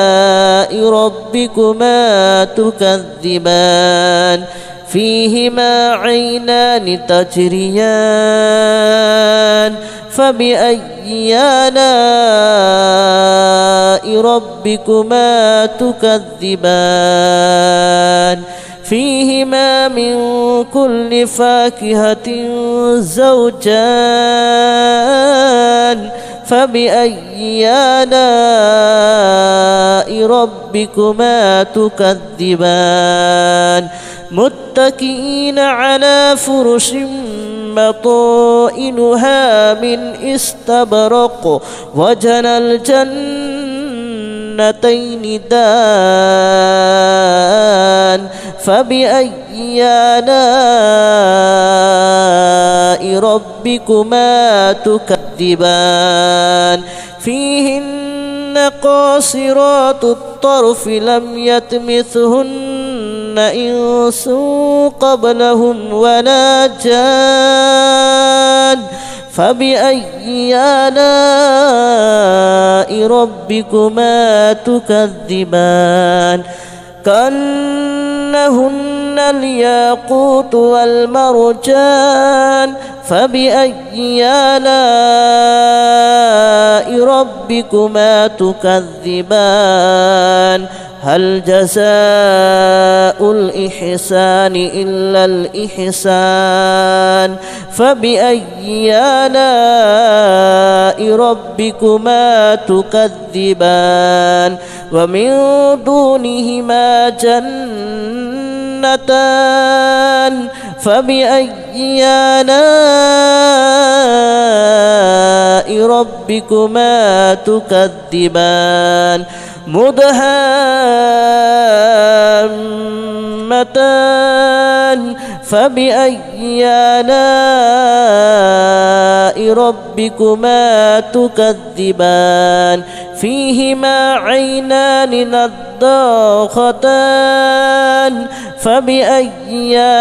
[SPEAKER 2] ربكما تكذبان فيهما عينان تجريان فبأي آلاء ربكما تكذبان فيهما من كل فاكهة زوجان فبأي آلاء ربكما تكذبان متكئين على فرش بطائنها من استبرق وجنى الجنتين دان فبأي آلاء ربكما تكذبان فيهن قاصرات الطرف لم يطمثهن إنس قبلهم ولا جان فبأي آلاء ربكما تكذبان كأنهن الياقوت والمرجان فبأي آلاء ربكما تكذبان هل جزاء الإحسان إلا الإحسان فبأي آلاء ربكما تكذبان ومن دونهما جنتان فبأي آلاء ربكما تكذبان مدهامتان فبأي آلاء ربكما تكذبان فيهما عينان نضاختان فبأي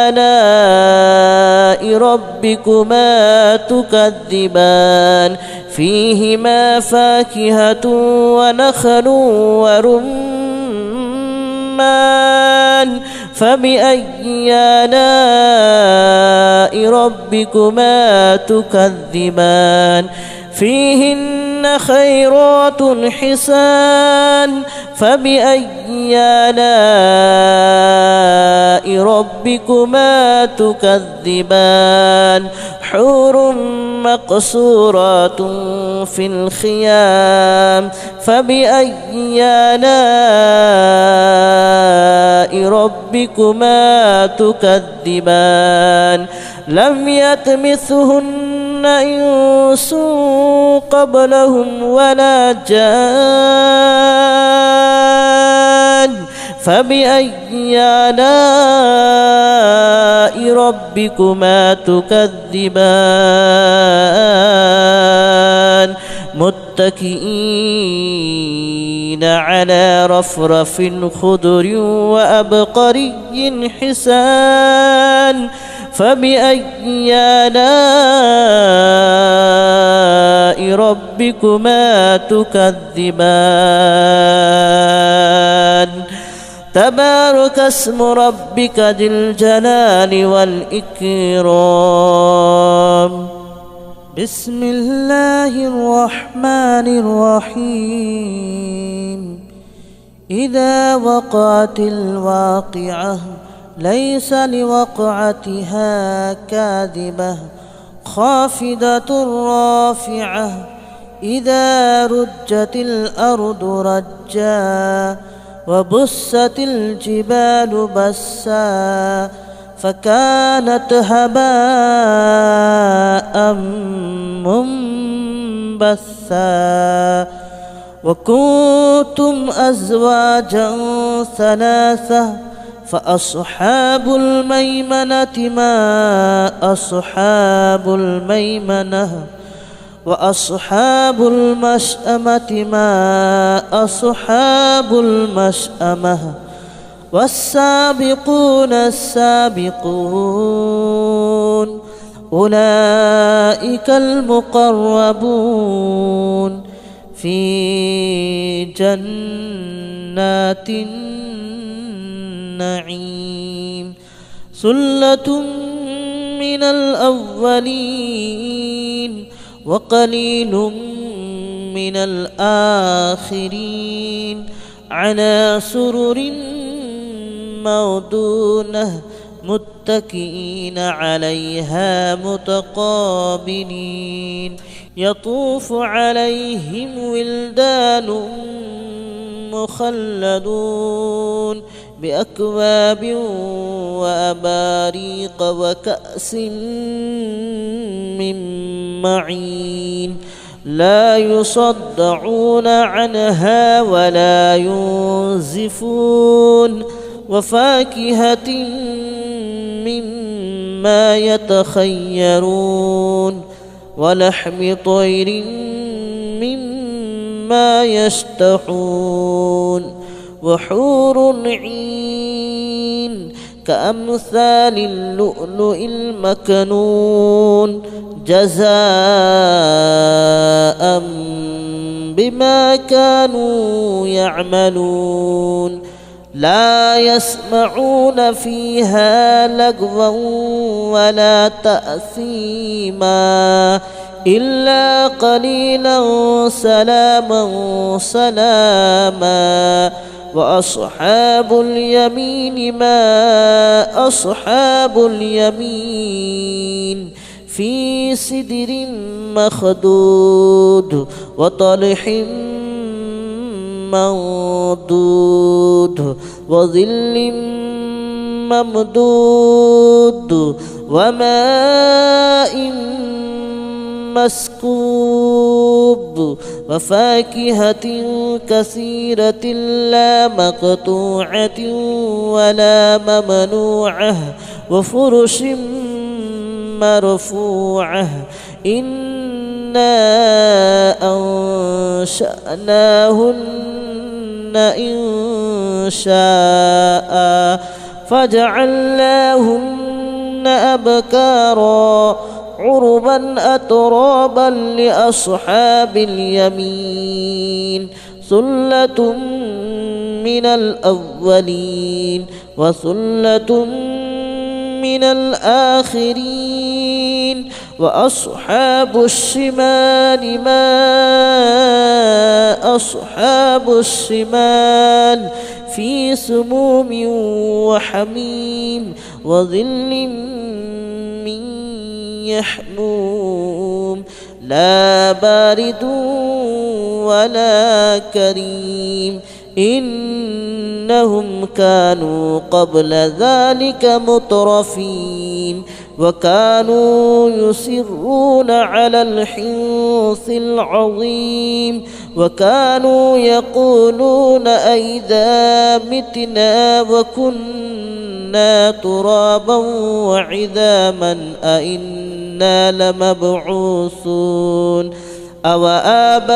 [SPEAKER 2] آلاء ربكما تكذبان فيهما فاكهة ونخل ورمان فبأي آلاء ربكما تكذبان فيهن خيرات حسان فبأي آلاء ربكما تكذبان حور مقصورات في الخيام فبأي آلاء ربكما تكذبان لم يطمثهن إنس قبلهم ولا جان فبأي آلاء ربكما تكذبان متكئين على رفرف خضر وأبقري حسان فبأي آلاء ربكما تكذبان تبارك اسم ربك ذي الجلال والإكرام بسم الله الرحمن الرحيم إذا وقعت الواقعة ليس لوقعتها كاذبة خافضة رافعة إذا رجت الأرض رجا وبست الجبال بسا فكانت هباء منبثا وكنتم أزواجا ثلاثة فأصحاب الميمنة ما أصحاب الميمنة وأصحاب المشأمة ما أصحاب المشأمة والسابقون السابقون أولئك المقربون في جنات النعيم ثلة من الأولين وقليل من الآخرين على سرر موضونة متكئين عليها متقابلين يطوف عليهم ولدان مخلدون بأكواب وأباريق وكأس من معين لا يصدعون عنها ولا ينزفون وفاكهة مما يتخيرون ولحم طير مما يشتهون وحور عين كأمثال اللؤلؤ المكنون جزاء بما كانوا يعملون لا يسمعون فيها لغوا ولا تأثيما إلا قليلا سلاما سلاما وأصحاب اليمين ما أصحاب اليمين في سدر مخدود وطلح منضود وظل ممدود وماء مسكوب وفاكهة كثيرة لا مقطوعة ولا ممنوعة وفرش مرفوعة إنا أنشأناهن إن شاء فجعلناهن أبكارا عربا أترابا لأصحاب اليمين ثلة من الأولين وثلة من الآخرين وأصحاب الشمال ما أصحاب الشمال في سموم وحميم وظل من يحموم لا بارد ولا كريم إنهم كانوا قبل ذلك مترفين وكانوا يصرون على الحنث العظيم وكانوا يقولون أئذا متنا وكنا ترابا وعظاما أئنا لمبعوثون أو آباؤنا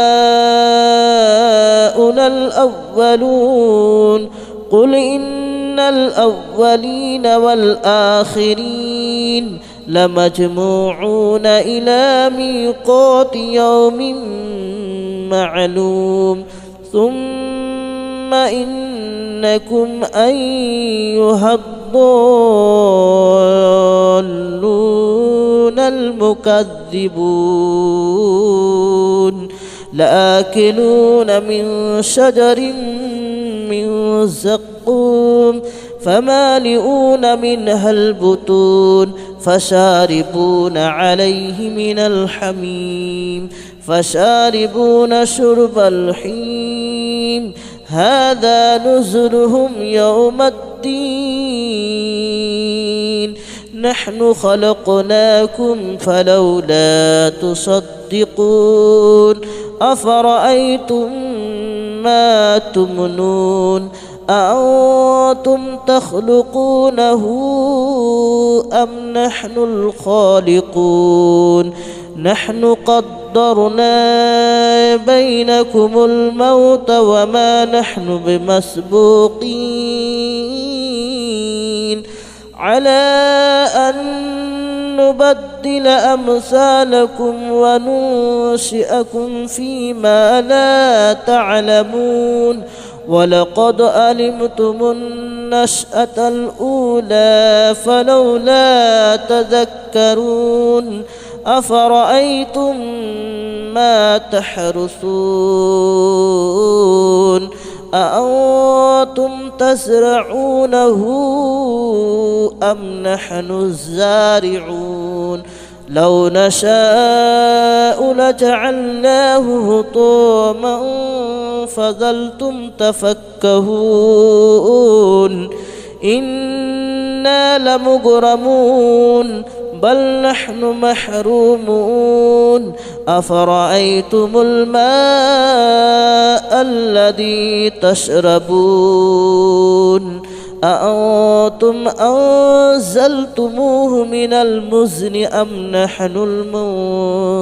[SPEAKER 2] الأولون قل إن الأولين والآخرين لمجموعون إلى ميقات يوم معلوم ثم إنكم أيها الضالون المكذبون لآكلون من شجر من زقوم فمالئون منها البطون فشاربون عليه من الحميم فشاربون شرب الحميم هذا نزلهم يوم الدين نحن خلقناكم فلولا تصدقون أفرأيتم ما تمنون أأنتم تخلقونه أم نحن الخالقون نحن قدرنا بينكم الموت وما نحن بمسبوقين على أن نبدل أمثالكم وننشئكم فيما لا تعلمون ولقد علمتم النشأة الأولى فلولا تذكرون أفرأيتم ما تحرثون أأنتم تزرعونه أم نحن الزارعون لو نشاء لجعلناه هطاما فظلتم تفكهون إنا لمغرمون بل نحن محرومون أفرأيتم الماء الذي تشربون أأنتم أنزلتموه من المزن أم نحن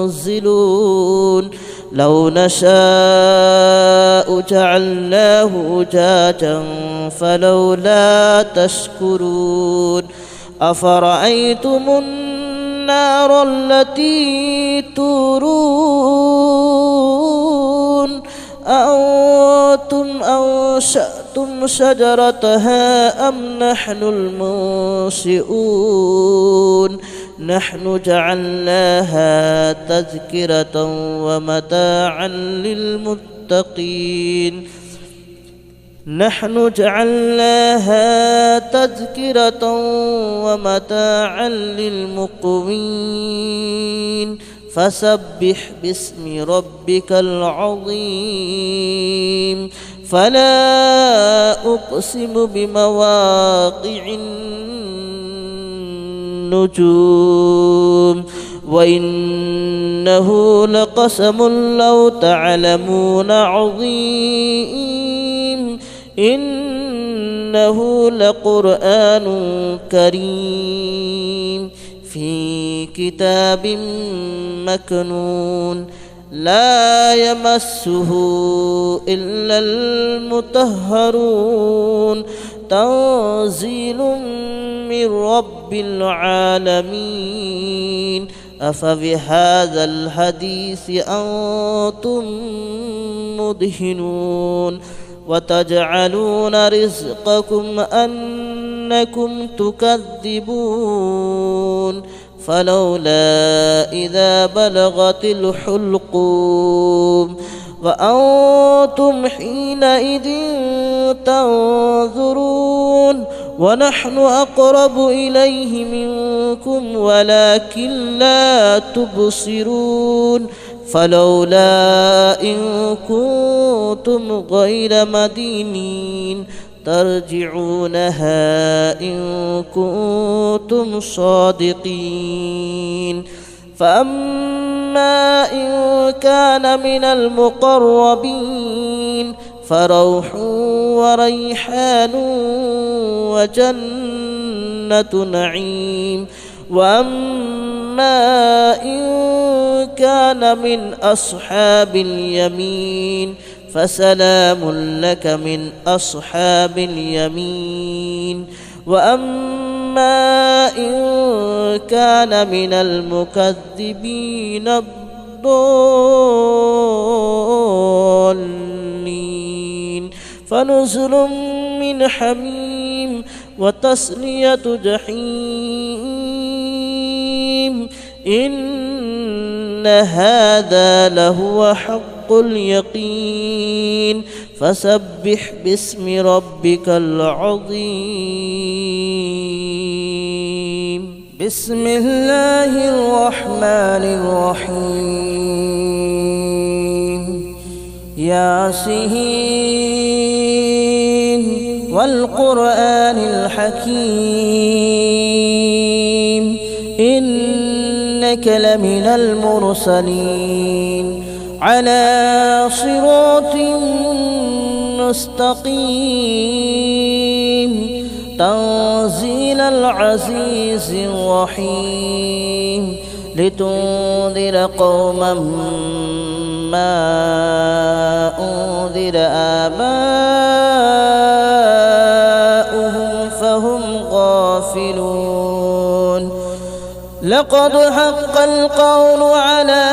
[SPEAKER 2] المنزلون لو نشاء جعلناه أجاجا فلولا تشكرون أفرأيتم النار التي تورون أأنتم أنشأتم شجرتها أم نحن المنشئون نحن جعلناها تذكرة ومتاعا للمتقين نحن جعلناها تذكرة ومتاعا للمقوين فسبح باسم ربك العظيم فلا أقسم بمواقع النجوم وإنه لقسم لو تعلمون عظيم إنه لقرآن كريم في كتاب مكنون لا يمسه إلا المطهرون تنزيل من رب العالمين أفبهذا الحديث أنتم مدهنون وتجعلون رزقكم أنكم تكذبون فلولا إذا بلغت الحلقوم وأنتم حينئذ تنظرون ونحن أقرب إليه منكم ولكن لا تبصرون فلولا إن كنتم غير مدينين ترجعونها إن كنتم صادقين فأما إن كان من المقربين فروح وريحان وجنة نعيم وأما إن كان من أصحاب اليمين فسلام لك من أصحاب اليمين وأما إن كان من المكذبين الضالين فنزل من حميم وتصلية جحيم إن هذا لهو حق اليقين فسبح باسم ربك العظيم بسم الله الرحمن الرحيم ياسين والقرآن الحكيم إنك لمن المرسلين على صراط مستقيم تنزيل العزيز الرحيم لتنذر قوما ما أنذر آباؤهم فهم غافلون لقد حق القول على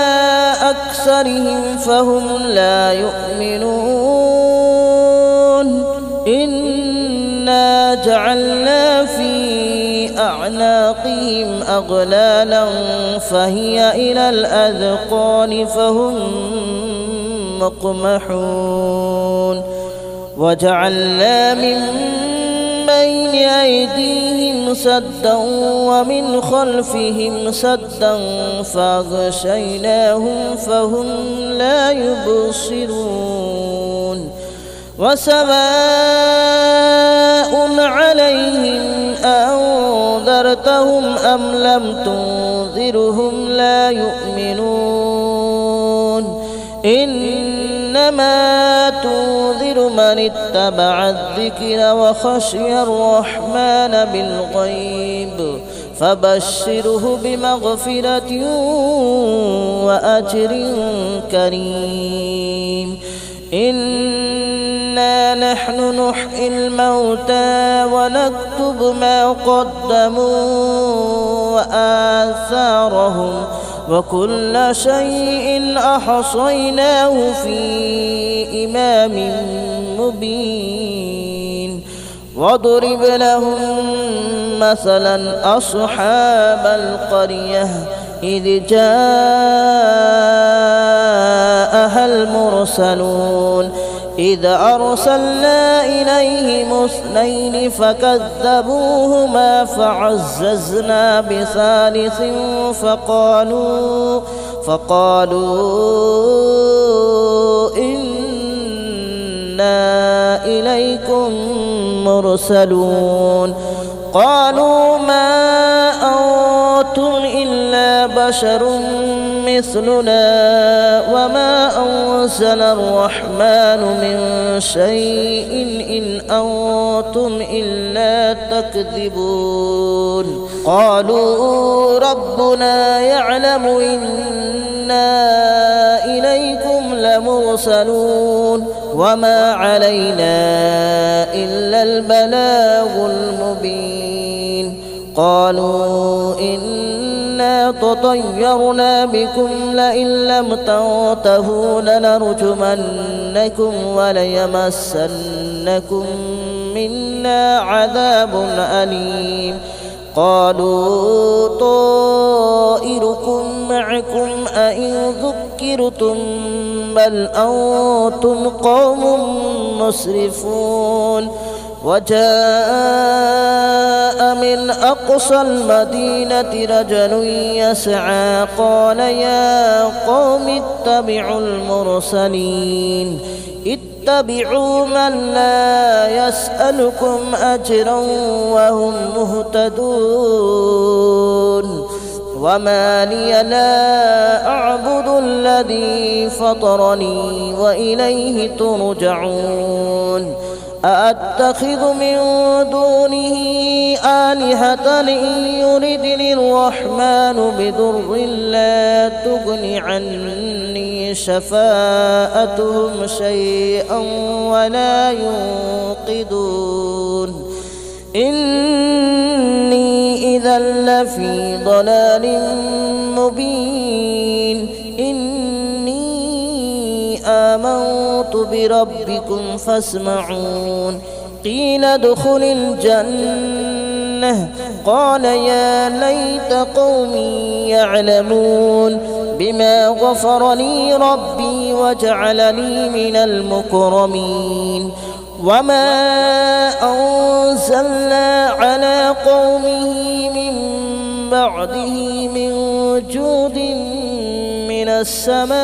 [SPEAKER 2] أكثرهم فهم لا يؤمنون إنا جعلنا في أعناقهم أغلالا فهي إلى الأذقان فهم مقمحون وجعلنا من بين أيديهم سدا ومن خلفهم سدا فأغشيناهم فهم لا يبصرون وسواء عليهم أنذرتهم أم لم تنذرهم لا يؤمنون إنما تنذر من اتبع الذكر وخشي الرحمن بالغيب فبشره بمغفرة وأجر كريم إنا نحن نحيي الموتى ونكتب ما قدموا وآثارهم وكل شيء أحصيناه في إمام مبين واضرب لهم مثلا أصحاب القرية إذ جاءها المرسلون إذ أرسلنا إليهم اثنين فكذبوهما فعززنا بثالث فقالوا إنا إليكم مرسلون قالوا ما أنتم إلا بشر مثلنا وما أنزل الرحمن من شيء إن أنتم إلا تكذبون قالوا ربنا يعلم إنا إليكم لمرسلون وما علينا إلا البلاغ المبين قالوا إنا تطيرنا بكم لئن لم تنتهوا لنرجمنكم وليمسنكم منا عذاب أليم قالوا طائركم معكم أئن ذكرتم بل أنتم قوم مسرفون وجاء من أقصى المدينة رجل يسعى قال يا قوم اتبعوا المرسلين اتبعوا من لا يسألكم أجرا وهم مهتدون وما لي لا أعبد الذي فطرني وإليه ترجعون أأتخذ من دونه آلهة إن يردني الرحمن بضر لا تغن عني شفاءتهم شيئا ولا ينقذون إني إذا لفي ضلال مبين آمنت بربكم فاسمعون قيل ادخل الجنة قال يا ليت قومي يعلمون بما غفر لي ربي وجعلني من المكرمين وما أنزلنا على قومه من بعده من جود من السماء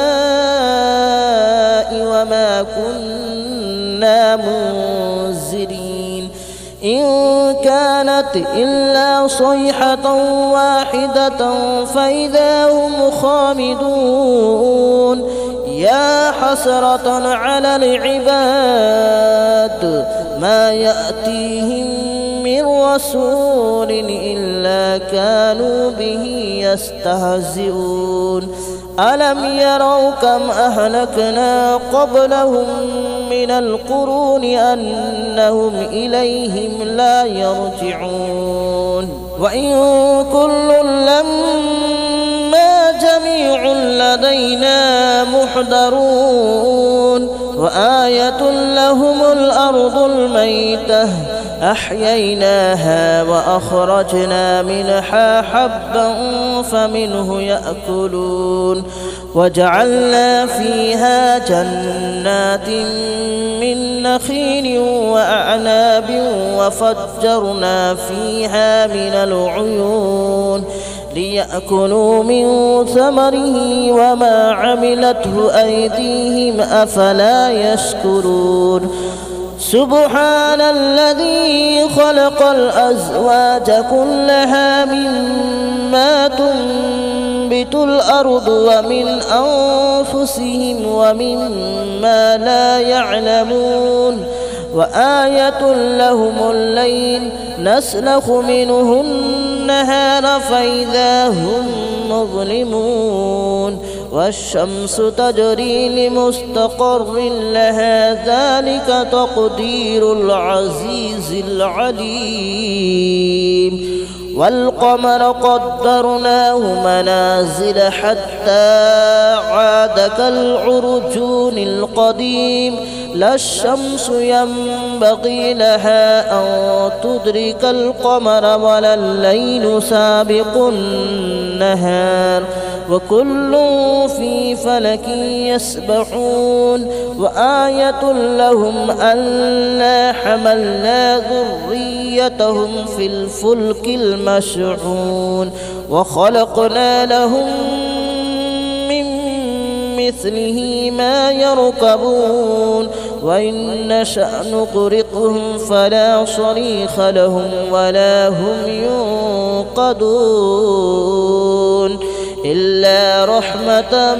[SPEAKER 2] وما كنا منزلين إن كانت إلا صيحة واحدة فإذا هم خامدون يا حسرة على العباد ما يأتيهم من رسول إلا كانوا به يستهزئون ألم يروا كم أهلكنا قبلهم من القرون أنهم إليهم لا يرجعون وإن كل لما جميع لدينا محضرون وآية لهم الأرض الميتة أحييناها وأخرجنا منها حبا فمنه يأكلون وجعلنا فيها جنات من نخيل وأعناب وفجرنا فيها من العيون ليأكلوا من ثمره وما عملته أيديهم أفلا يشكرون سبحان الذي خلق الأزواج كلها مما تنبت الأرض ومن أنفسهم ومما لا يعلمون وآية لهم الليل نسلخ منه النهار فإذا هم مظلمون والشمس تجري لمستقر لها ذلك تقدير العزيز العليم والقمر قدرناه منازل حتى عاد كالعرجون القديم لا الشمس ينبغي لها أن تدرك القمر ولا الليل سابق النهار وكل في فلك يسبحون وآية لهم ألا حملنا ذريتهم في الفلك المشحون وخلقنا لهم من مثله ما يركبون وإن نشأ نغرقهم فلا صريخ لهم ولا هم ينقذون إلا رحمة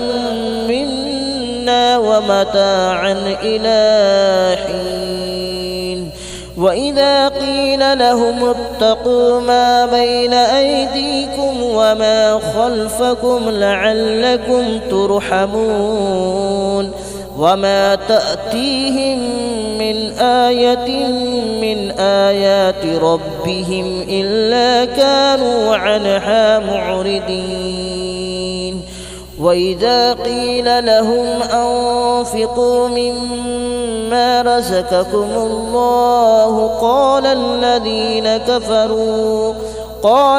[SPEAKER 2] منا ومتاعا إلى حين وإذا قيل لهم اتقوا ما بين أيديكم وما خلفكم لعلكم ترحمون وما تأتيهم من آية من آيات ربهم إلا كانوا عنها معرضين وإذا قيل لهم أنفقوا مما رزقكم الله قال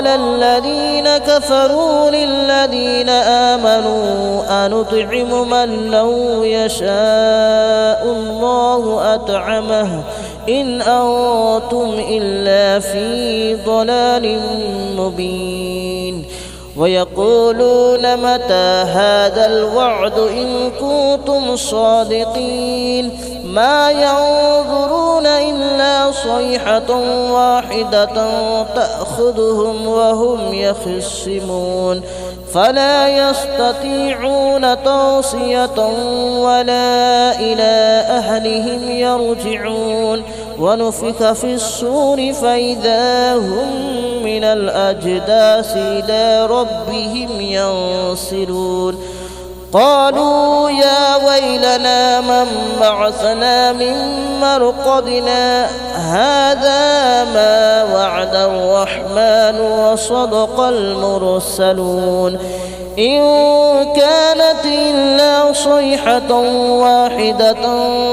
[SPEAKER 2] الذين كفروا للذين آمنوا أنطعم من لو يشاء الله أطعمه إن أنتم إلا في ضلال مبين ويقولون متى هذا الوعد إن كنتم صادقين ما ينظرون إلا صيحة واحدة تأخذهم وهم يخصمون فلا يستطيعون توصية ولا إلى أهلهم يرجعون ونفخ في الصور فإذا هم من الأجداث إلى ربهم ينسلون قالوا يا ويلنا من بعثنا من مرقدنا هذا ما وعد الرحمن وصدق المرسلون إن كانت إلا صيحة واحدة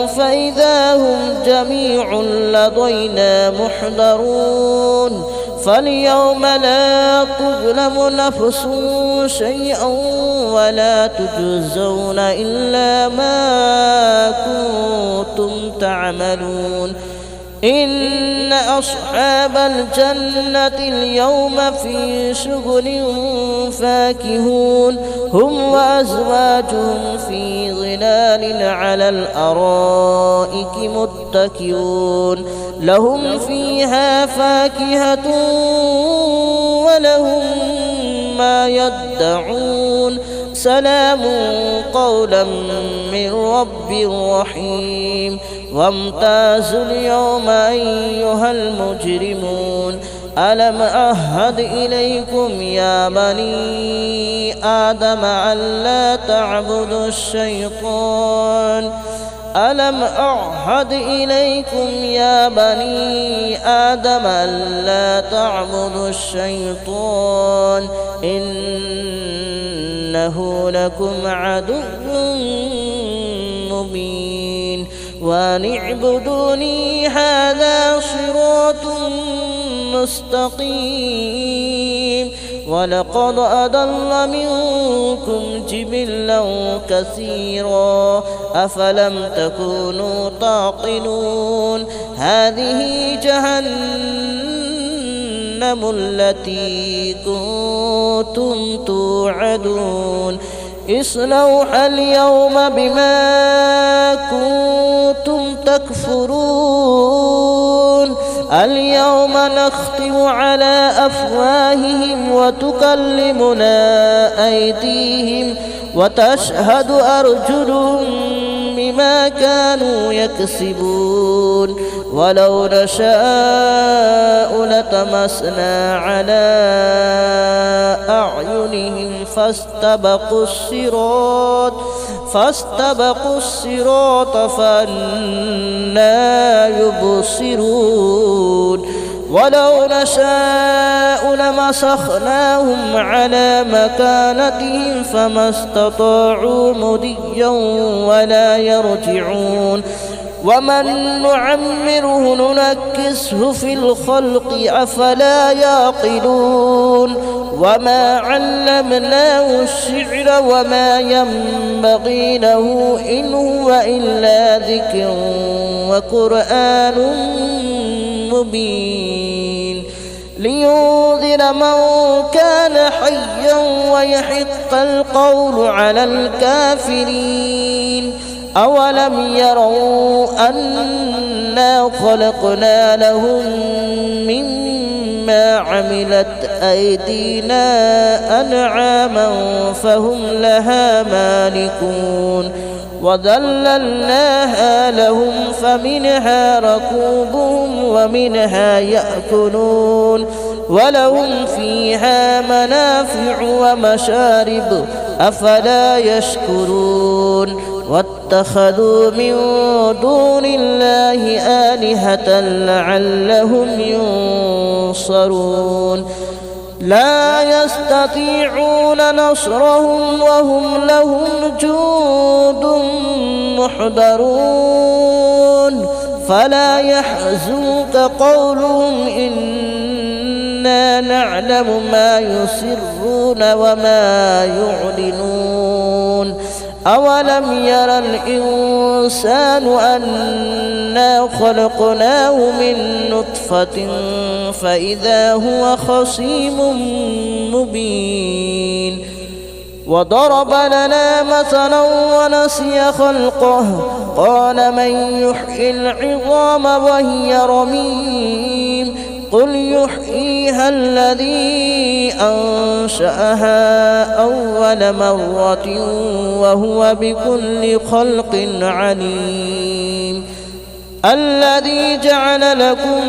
[SPEAKER 2] فإذا هم جميع لدينا محضرون فاليوم لا تظلم نفس شيئا ولا تجزون إلا ما كنتم تعملون إن أصحاب الجنة اليوم في شغل فاكهون هم وأزواجهم في ظلال على الأرائك متكئون لهم فيها فاكهة ولهم ما يدعون سلام قولا من رب رحيم وامتازوا اليوم أيها المجرمون ألم أعهد إليكم يا بني آدم ألا تعبدوا الشيطان ألم أعهد إليكم يا بني آدم ألا تعبدوا الشيطان إنه إنه لكم عدو مبين وأن اعبدوني هذا صراط مستقيم ولقد أضل منكم جبلا كثيرا أفلم تكونوا تعقلون هذه جهنم التي كنتم توعدون اصلوها اليوم بما كنتم تكفرون اليوم نختم على أفواههم وتكلمنا أيديهم وتشهد أرجلهم بما كانوا يكسبون ولو نشاء لطمسنا على أعينهم فاستبقوا الصراط فأنى يبصرون ولو نشاء لمسخناهم على مكانتهم فما استطاعوا مضيا ولا يرجعون ومن نعمره ننكسه في الخلق أفلا يعقلون وما علمناه الشعر وما ينبغي له إن هو إلا ذكر وقرآن مبين لينذر من كان حيا ويحق القول على الكافرين أولم يروا أنا خلقنا لهم مما عملت أيدينا أنعاما فهم لها مالكون وذللناها لهم فمنها ركوبهم ومنها يأكلون ولهم فيها منافع ومشارب أفلا يشكرون واتخذوا من دون الله آلهة لعلهم ينصرون لا يستطيعون نصرهم وهم لهم جند محضرون فلا يحزنك قولهم إنا نعلم ما يسرون وما يعلنون أولم يرى الإنسان أنا خلقناه من نطفة فإذا هو خصيم مبين وضرب لنا مثلا ونسي خلقه قال من يحيي العظام وهي رميم قل يحييها الذي أنشأها أول مرة وهو بكل خلق عليم الذي جعل لكم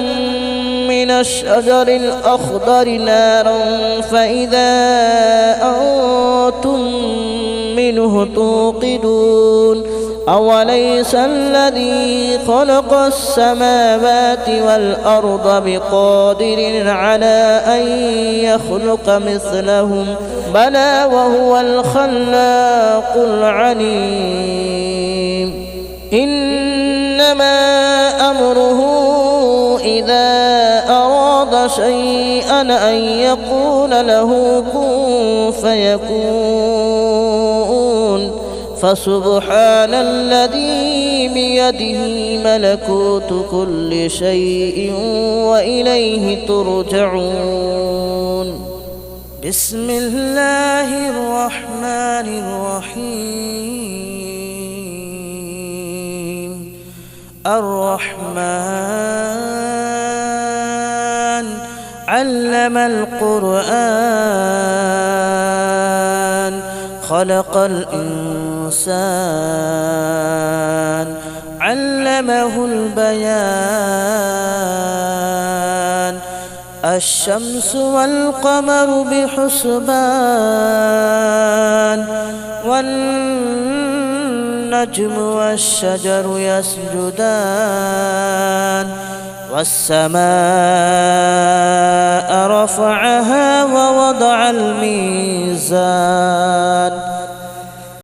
[SPEAKER 2] من الشجر الأخضر نارا فإذا أنتم منه توقدون أوليس الذي خلق السماوات والأرض بقادر على أن يخلق مثلهم بلى وهو الخلاق العليم إنما أمره إذا أراد شيئا أن يقول له كن فيكون فسبحان الذي بيده ملكوت كل شيء وإليه ترجعون بسم الله الرحمن الرحيم الرحمن علم القرآن خلق الإنسان علمه البيان الشمس والقمر بحسبان والنجم والشجر يسجدان والسماء رفعها ووضع الميزان